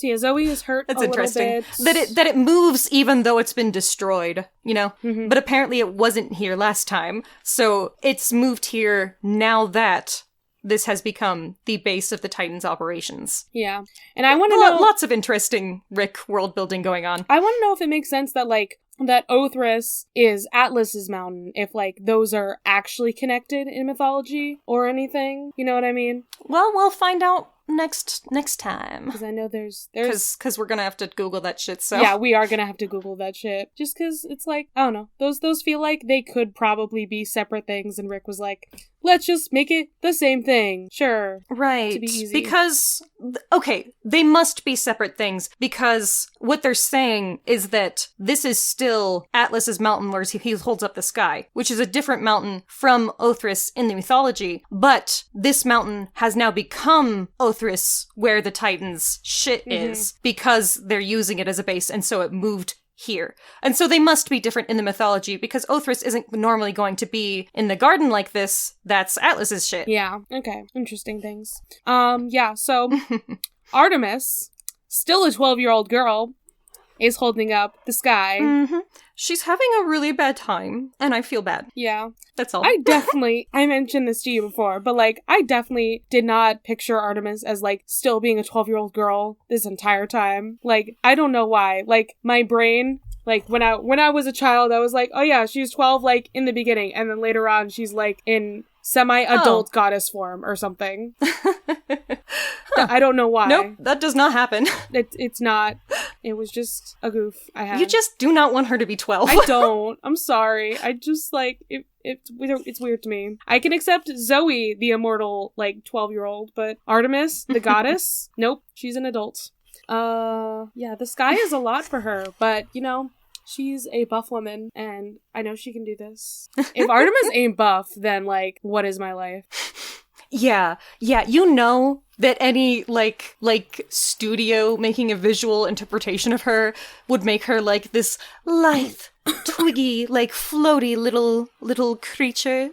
yeah, Zoe is hurt.
That's
a
interesting
little bit.
that it moves even though it's been destroyed. You know, but apparently it wasn't here last time, so it's moved here now that this has become the base of the Titans' operations.
Yeah. And I want to know...
Lots of interesting Rick world building going on.
I want to know if it makes sense that, like, that Othris is Atlas's mountain, if, like, those are actually connected in mythology or anything. You know what I mean?
Well, we'll find out next time.
Because I know there's...
Because we're gonna have to Google that shit, so...
Yeah, we are gonna have to Google that shit. Just because it's like, I don't know. Those feel like they could probably be separate things, and Rick was like, let's just make it the same thing. Sure.
Right.
To be easy.
Because, okay, they must be separate things, because what they're saying is that this is still Atlas's mountain where he holds up the sky, which is a different mountain from Othris in the mythology, but this mountain has now become Othris where the Titans' shit is, because they're using it as a base, and so it moved here. And so they must be different in the mythology, because Othris isn't normally going to be in the garden like this. That's Atlas's shit.
Yeah. Okay. Interesting things. Yeah, so Artemis, still a 12-year-old girl, is holding up the sky.
Mm-hmm. She's having a really bad time, and I feel bad.
Yeah.
That's all.
I mentioned this to you before, but, like, I definitely did not picture Artemis as, like, still being a 12-year-old girl this entire time. Like, I don't know why. Like, my brain, like, when I was a child, I was like, oh yeah, she's 12, like, in the beginning, and then later on, she's, like, in semi-adult goddess form or something. I don't know why.
Nope, that does not happen.
It's not. It was just a goof I had.
You just do not want her to be 12.
I don't. I'm sorry. I just, like, it's weird to me. I can accept Zoe, the immortal, like, 12-year-old, but Artemis, the goddess, nope, she's an adult. Yeah, the sky is a lot for her, but, you know, she's a buff woman, and I know she can do this. If Artemis ain't buff, then, like, what is my life?
Yeah, you know that any, like, studio making a visual interpretation of her would make her, like, this lithe, twiggy, like, floaty little creature.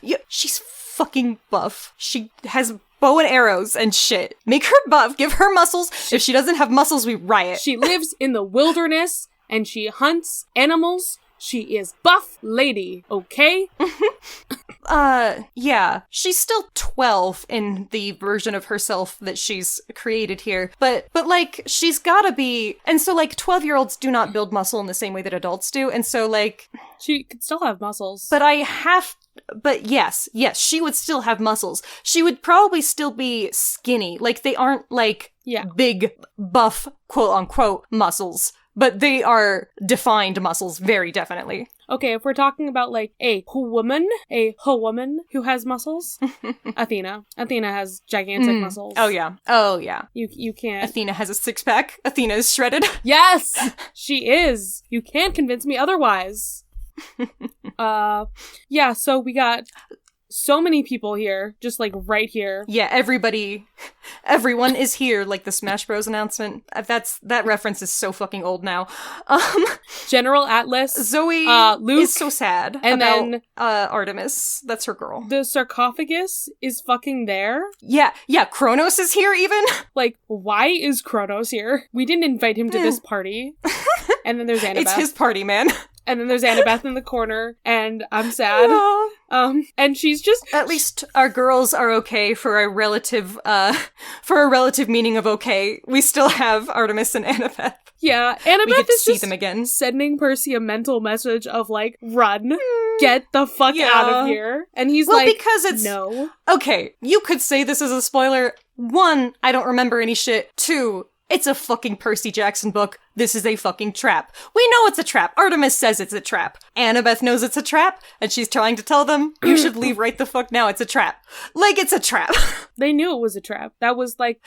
Yeah, she's fucking buff. She has bow and arrows and shit. Make her buff, give her muscles. If she doesn't have muscles, we riot.
She lives in the wilderness, and she hunts animals. She is buff lady, okay?
Yeah. She's still 12 in the version of herself that she's created here. But like, she's gotta be... And so, like, 12-year-olds do not build muscle in the same way that adults do. And so, like...
She could still have muscles.
But yes, she would still have muscles. She would probably still be skinny. Like, they aren't, like, big, buff, quote-unquote, muscles. But they are defined muscles, very definitely.
Okay, if we're talking about, like, a woman who has muscles, Athena. Athena has gigantic muscles.
Oh, yeah.
You can't...
Athena has a six-pack. Athena is shredded.
Yes! She is! You can't convince me otherwise. Yeah, so we got so many people here, just, like, right here.
Yeah, everyone is here, like the Smash Bros. Announcement. That reference is so fucking old now.
General Atlas.
Zoe
Luke,
is so sad
and
about
then
Artemis. That's her girl.
The sarcophagus is fucking there.
Yeah, Kronos is here even.
Like, why is Kronos here? We didn't invite him to this party. And then there's Annabeth.
It's his party, man.
And then there's Annabeth in the corner, and I'm sad. Yeah. And she's just...
At least our girls are okay for a relative meaning of okay. We still have Artemis and Annabeth.
Yeah, Annabeth
we get to
is
see
just
them again.
Sending Percy a mental message of, like, run, get the fuck out of here. And he's like,
because it's...
No.
Okay, you could say this is a spoiler. 1, I don't remember any shit. 2, it's a fucking Percy Jackson book. This is a fucking trap. We know it's a trap. Artemis says it's a trap. Annabeth knows it's a trap, and she's trying to tell them, you should leave right the fuck now. It's a trap. Like, it's a trap.
They knew it was a trap. That was like...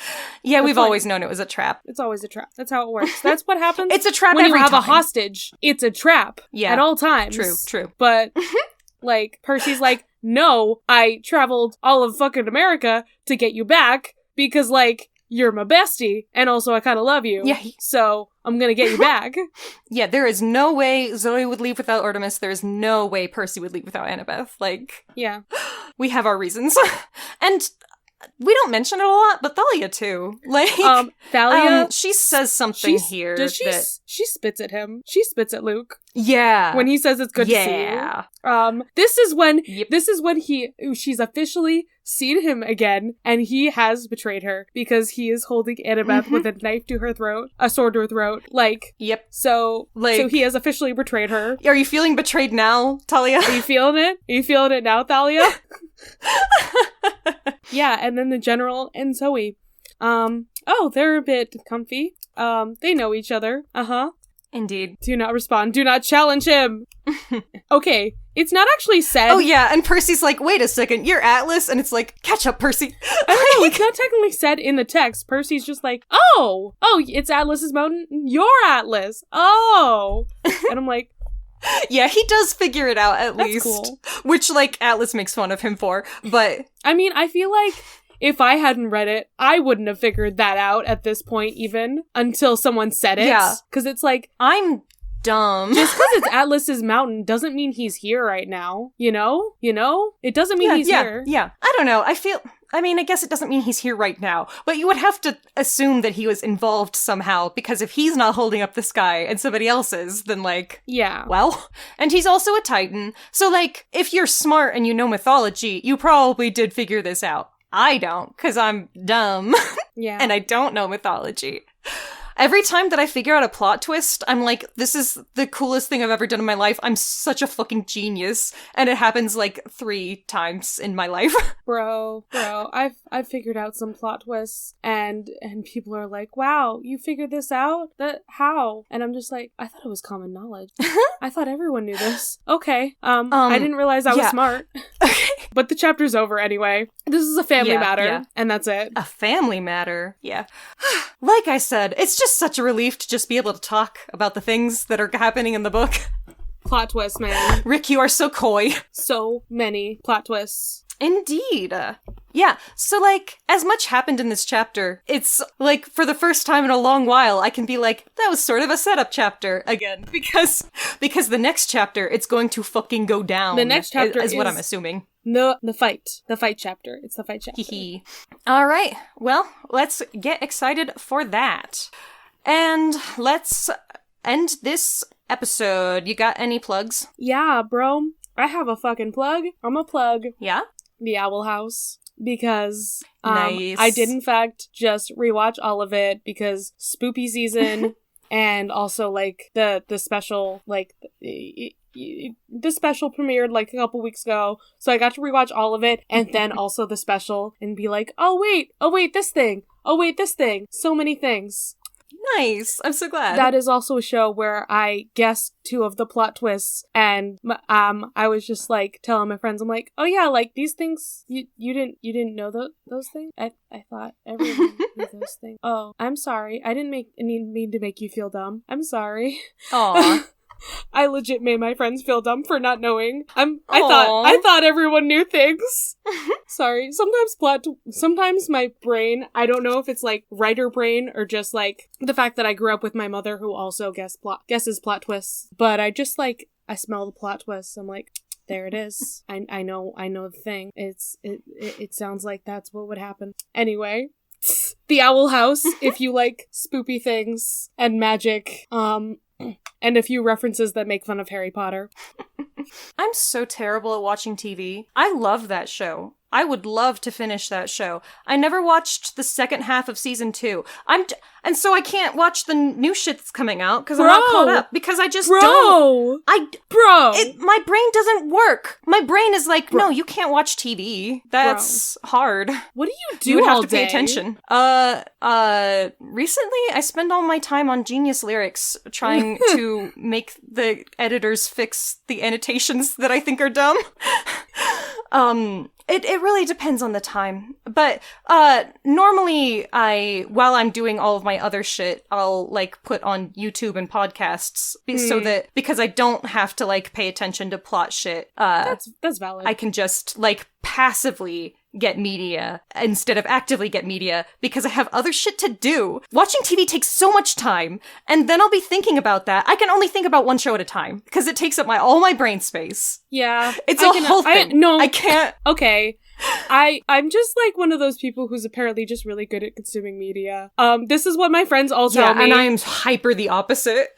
Yeah, we've always known it was a trap.
It's always a trap. That's how it works. That's what happens.
It's a trap
when
every
you have
time.
a hostage. It's a trap.
Yeah.
At all times.
True.
But, like, Percy's like, no, I traveled all of fucking America to get you back because, like, you're my bestie, and also I kind of love you.
Yeah.
So I'm gonna get you back.
Yeah, there is no way Zoe would leave without Artemis. There is no way Percy would leave without Annabeth. Like,
yeah,
we have our reasons. And we don't mention it a lot, but Thalia too. Like,
Thalia,
she says something here
she spits at him. She spits at Luke.
Yeah.
When he says it's good to see you. This is when she's officially seen him again, and he has betrayed her because he is holding Annabeth with a knife to her throat, a sword to her throat. Like,
yep.
So he has officially betrayed her.
Are you feeling betrayed now, Thalia?
Are you feeling it? Are you feeling it now, Thalia? Yeah, and then the general and Zoe. They're a bit comfy. They know each other.
Indeed.
Do not respond. Do not challenge him. Okay, it's not actually said.
Oh yeah, and Percy's like, wait a second, you're Atlas? And it's like, catch up, Percy.
I don't know, it's not technically said in the text. Percy's just like, oh, it's Atlas's mountain? You're Atlas. Oh. And I'm like,
yeah, he does figure it out at least.
Cool.
Which, like, Atlas makes fun of him for, but...
I mean, I feel like if I hadn't read it, I wouldn't have figured that out at this point even, until someone said it.
Yeah.
Because it's like...
I'm dumb.
Just because it's Atlas's mountain doesn't mean he's here right now. You know? It doesn't mean he's here.
Yeah. I don't know. I guess it doesn't mean he's here right now, but you would have to assume that he was involved somehow, because if he's not holding up the sky and somebody else is, then like...
Yeah.
Well, and he's also a Titan, so like, if you're smart and you know mythology, you probably did figure this out. I don't, because I'm dumb.
Yeah.
And I don't know mythology. Every time that I figure out a plot twist, I'm like, this is the coolest thing I've ever done in my life. I'm such a fucking genius. And it happens like 3 times in my life.
Bro, I've figured out some plot twists, and people are like, wow, you figured this out? How? And I'm just like, I thought it was common knowledge. I thought everyone knew this. Okay. I didn't realize I was smart.
Okay.
But the chapter's over anyway. This is a family matter, and that's it.
A family matter, yeah. Like I said, it's just such a relief to just be able to talk about the things that are happening in the book.
Plot twist, man.
Rick, you are so coy.
So many plot twists.
Indeed. Yeah, so like, as much happened in this chapter, it's like, for the first time in a long while, I can be like, that was sort of a setup chapter again, because the next chapter, it's going to fucking go down.
The next chapter
is what I'm assuming.
The fight chapter. It's the fight chapter.
Hee. All right, well, let's get excited for that. And let's end this episode. You got any plugs?
Yeah, bro. I have a fucking plug. I'm a plug.
Yeah?
The Owl House. Because
nice.
I did in fact just rewatch all of it because spoopy season and also like the special like the special premiered like a couple weeks ago, so I got to rewatch all of it and then also the special and be like, oh wait this thing, so many things.
Nice. I'm so glad.
That is also a show where I guessed 2 of the plot twists, and I was just like telling my friends, I'm like, oh yeah, like these things you didn't know those things. I thought everyone knew those things. Oh, I'm sorry. I didn't mean to make you feel dumb. I'm sorry.
Aw.
I legit made my friends feel dumb for not knowing. I thought everyone knew things. Sorry. Sometimes my brain, I don't know if it's like writer brain or just like the fact that I grew up with my mother who also guesses plot twists. But I just like, I smell the plot twists. I'm like, there it is. I know the thing. It sounds like that's what would happen. Anyway. The Owl House, if you like spoopy things and magic, and a few references that make fun of Harry Potter.
I'm so terrible at watching TV. I love that show. I would love to finish that show. I never watched the second half of season 2. And so I can't watch the new shit that's coming out because I'm not caught up. Because I just don't. My brain doesn't work. My brain is like, no, you can't watch TV. That's hard.
What do you do
You would
all
have to pay
day?
attention. Recently I spend all my time on Genius Lyrics trying to make the editors fix the annotations that I think are dumb. It really depends on the time. But, normally while I'm doing all of my other shit, I'll, like, put on YouTube and podcasts so that, because I don't have to, like, pay attention to plot shit.
That's valid.
I can just, like, passively get media instead of actively get media because I have other shit to do. Watching TV takes so much time, and then I'll be thinking about that. I can only think about one show at a time because it takes up all my brain space.
Yeah.
It's a whole thing.
No.
I can't.
Okay. I'm just like one of those people who's apparently just really good at consuming media. This is what my friends all tell me.
And I am hyper the opposite.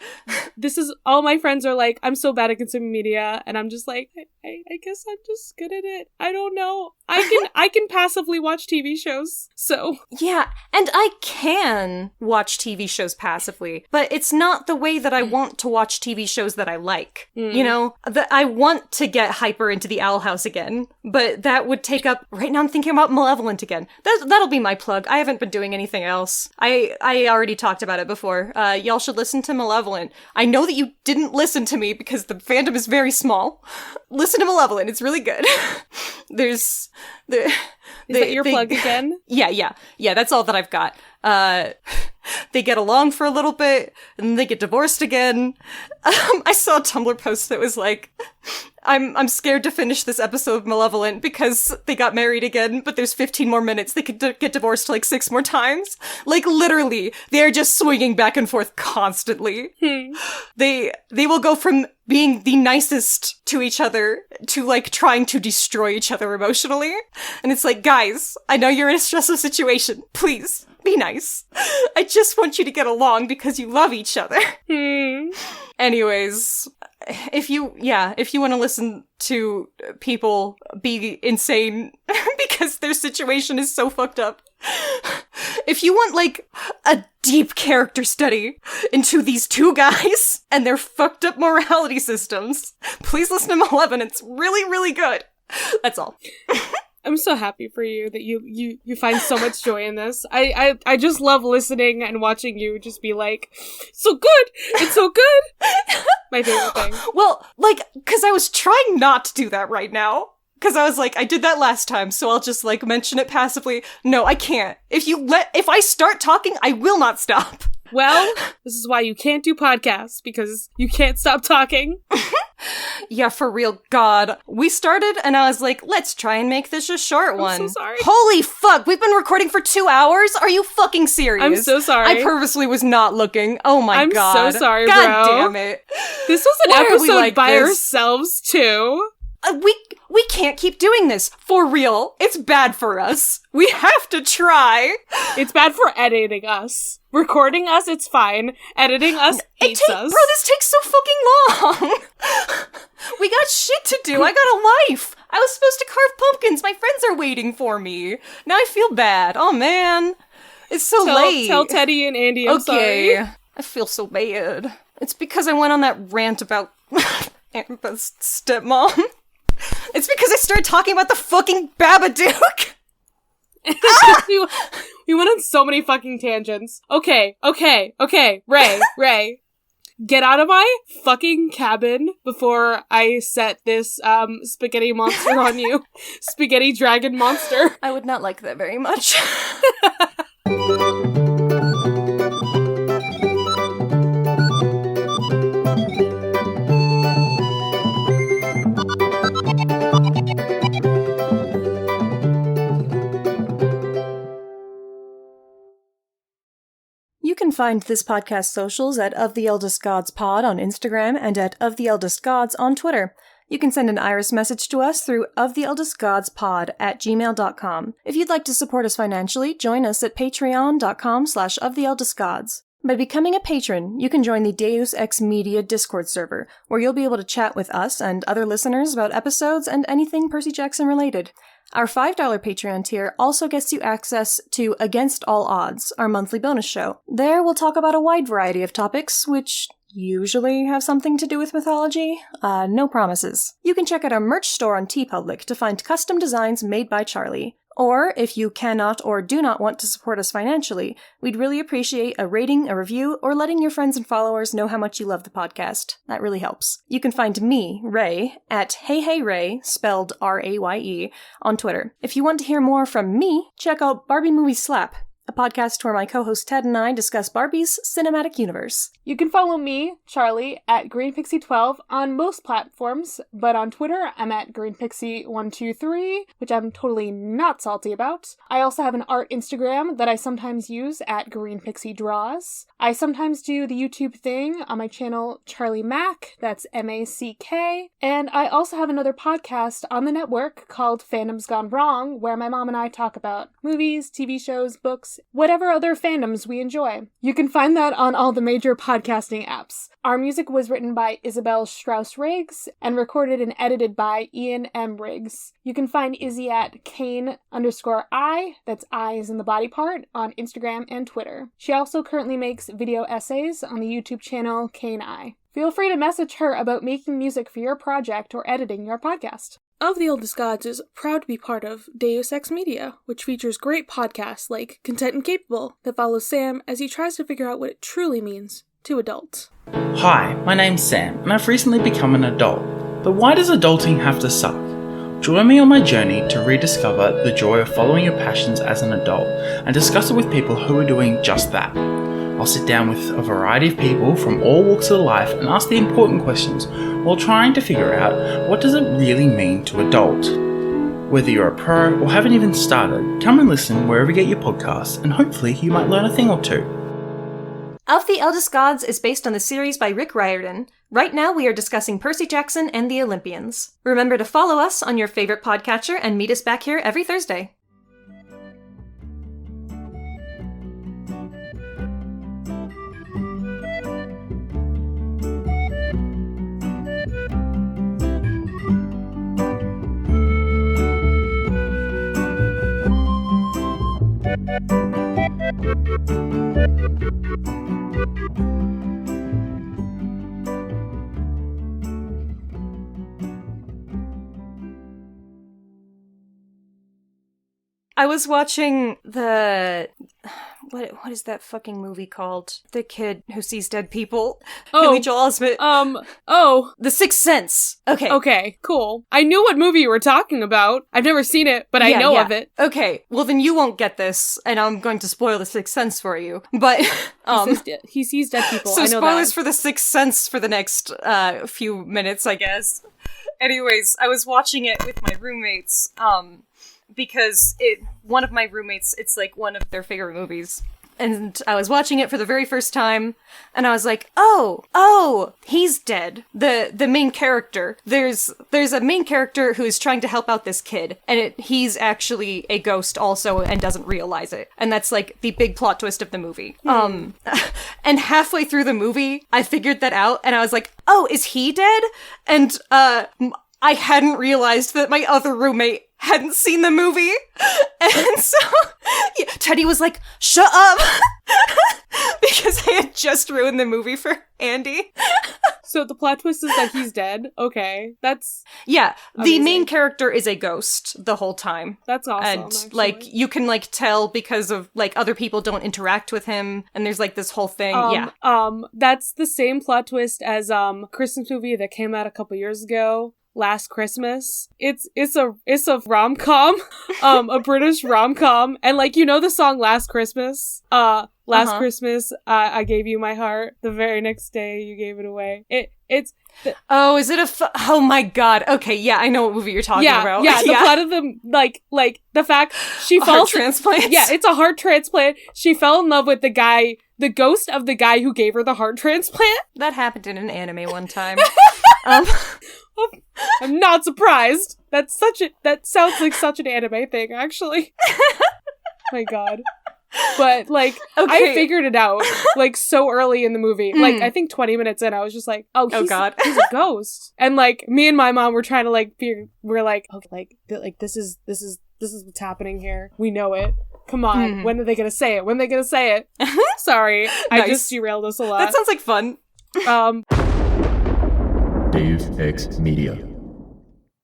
This is all my friends are like, I'm so bad at consuming media, and I'm just like, I guess I'm just good at it. I don't know. I can passively watch TV shows. So
yeah, and I can watch TV shows passively, but it's not the way that I want to watch TV shows that I like. You know, that I want to get hyper into the Owl House again, but that would take up. Right now, I'm thinking about Malevolent again. That'll be my plug. I haven't been doing anything else. I already talked about it before. Y'all should listen to Malevolent. I know that you didn't listen to me because the fandom is very small. Listen to Malevolent. It's really good. Is
that your plug again?
Yeah. That's all that I've got. They get along for a little bit, and then they get divorced again. I saw a Tumblr post that was like, I'm scared to finish this episode of Malevolent because they got married again, but there's 15 more minutes. They could get divorced like 6 more times. Like, literally, they're just swinging back and forth constantly. They will go from being the nicest to each other to, like, trying to destroy each other emotionally. And it's like, guys, I know you're in a stressful situation. Please, be nice. I just want you to get along because you love each other. Anyways, if you want to listen to people be insane because their situation is so fucked up, if you want, like, a deep character study into these two guys and their fucked up morality systems, please listen to Malevolent. It's really, really good. That's all.
I'm so happy for you that you find so much joy in this. I just love listening and watching you just be like, so good! It's so good! My favorite thing.
Well, like, because I was trying not to do that right now. Because I was like, I did that last time, so I'll just, like, mention it passively. No, I can't. If I start talking, I will not stop.
Well, this is why you can't do podcasts, because you can't stop talking.
Yeah, for real. God. We started, and I was like, let's try and make this a short one.
I'm so sorry.
Holy fuck, we've been recording for 2 hours? Are you fucking serious?
I'm so sorry.
I purposely was not looking. Oh my God.
I'm so sorry,
God
bro.
damn it.
This was an
Why are we
episode
like
by
this?
ourselves, too.
We can't keep doing this. For real. It's bad for us. We have to try.
It's bad for editing us. Recording us, it's fine. Editing us, hates us.
Bro, this takes so fucking long. We got shit to do. I got a life. I was supposed to carve pumpkins. My friends are waiting for me. Now I feel bad. Oh, man. It's so late.
Tell Teddy and Andy I'm sorry.
I feel so bad. It's because I went on that rant about Annabeth's stepmom. It's because I started talking about the fucking Babadook.
We went on so many fucking tangents. Okay. Ray. Get out of my fucking cabin before I set this, spaghetti monster on you. Spaghetti dragon monster.
I would not like that very much. You can find this podcast socials at Of the Eldest Gods Pod on Instagram and at Of the Eldest Gods on Twitter. You can send an iris message to us through oftheeldestgodspod@gmail.com. If you'd like to support us financially, join us at patreon.com/oftheeldestgods. By becoming a patron, you can join the Deus Ex Media Discord server, where you'll be able to chat with us and other listeners about episodes and anything Percy Jackson related. Our $5 Patreon tier also gets you access to Against All Odds, our monthly bonus show. There we'll talk about a wide variety of topics, which usually have something to do with mythology. No promises. You can check out our merch store on TeePublic to find custom designs made by Charlie. Or, if you cannot or do not want to support us financially, we'd really appreciate a rating, a review, or letting your friends and followers know how much you love the podcast. That really helps. You can find me, Ray, at HeyHeyRay, spelled R-A-Y-E, on Twitter. If you want to hear more from me, check out Barbie Movie Slap. a podcast where my co-host Ted and I discuss Barbie's cinematic universe.
You can follow me, Charlie, at GreenPixie12 on most platforms, but on Twitter, I'm at GreenPixie123, which I'm totally not salty about. I also have an art Instagram that I sometimes use at GreenPixieDraws. I sometimes do the YouTube thing on my channel, Charlie Mack, that's MACK, and I also have another podcast on the network called Fandoms Gone Wrong, where my mom and I talk about movies, TV shows, books, whatever other fandoms we enjoy. You can find that on all the major podcasting apps. Our music was written by Isabel Strauss-Riggs and recorded and edited by Ian M. Riggs. You can find Izzy at Kane_I, that's I as in the body part, on Instagram and Twitter. She also currently makes video essays on the YouTube channel Kane I. Feel free to message her about making music for your project or editing your podcast. Of the Oldest Gods is proud to be part of Deus Ex Media, which features great podcasts like Content and Capable that follows Sam as he tries to figure out what it truly means to adult.
Hi, my name's Sam, and I've recently become an adult. But why does adulting have to suck? Join me on my journey to rediscover the joy of following your passions as an adult, and discuss it with people who are doing just that. I'll sit down with a variety of people from all walks of life and ask the important questions while trying to figure out what does it really mean to adult. Whether you're a pro or haven't even started, come and listen wherever you get your podcasts, and hopefully you might learn a thing or two.
Of the Eldest Gods is based on the series by Rick Riordan. Right now we are discussing Percy Jackson and the Olympians. Remember to follow us on your favorite podcatcher and meet us back here every Thursday. I was watching the... What is that fucking movie called? The kid who sees dead people. Haley Joel Osment. The Sixth Sense. Okay.
Okay, cool. I knew what movie you were talking about. I've never seen it, but I know of it.
Okay, well then you won't get this, and I'm going to spoil The Sixth Sense for you. But,
he sees dead people,
so
I know
spoilers
that.
for The Sixth Sense for the next few minutes, I guess. Anyways, I was watching it with my roommates, because one of my roommates, it's like one of their favorite movies. And I was watching it for the very first time, and I was like, oh, he's dead. The main character. There's a main character who is trying to help out this kid, and he's actually a ghost also and doesn't realize it. And that's like the big plot twist of the movie. And halfway through the movie, I figured that out, and I was like, oh, is he dead? And I hadn't realized that my other roommate hadn't seen the movie. And so Teddy was like, shut up. Because I had just ruined the movie for Andy.
So the plot twist is that he's dead? Okay. That's
the
amazing.
main character is a ghost the whole time.
That's awesome,
And,
actually.
like, you can, like, tell because of, like, other people don't interact with him, and there's, like, this whole thing.
That's the same plot twist as Christmas movie that came out a couple years ago. Last Christmas. It's a rom-com, a British rom-com, and like, you know the song Last Christmas? Last Christmas, I gave you my heart. The very next day, you gave it away. Is it
oh my god. Okay, yeah, I know what movie you're talking about.
Yeah, the plot of the, like, the fact she
heart transplant?
Yeah, it's a heart transplant. She fell in love with the ghost of the guy who gave her the heart transplant.
That happened in an anime one time.
I'm not surprised. That sounds like such an anime thing, actually. My god. But, like, I figured it out, like, so early in the movie. Like, I think 20 minutes in, I was just like, he's a ghost. And, like, me and my mom were trying to, like, we're like, okay, like, this is what's happening here. We know it. Come on. When are they gonna say it? Sorry. Nice. I just derailed us a lot.
That sounds like fun.
Deus Ex Media.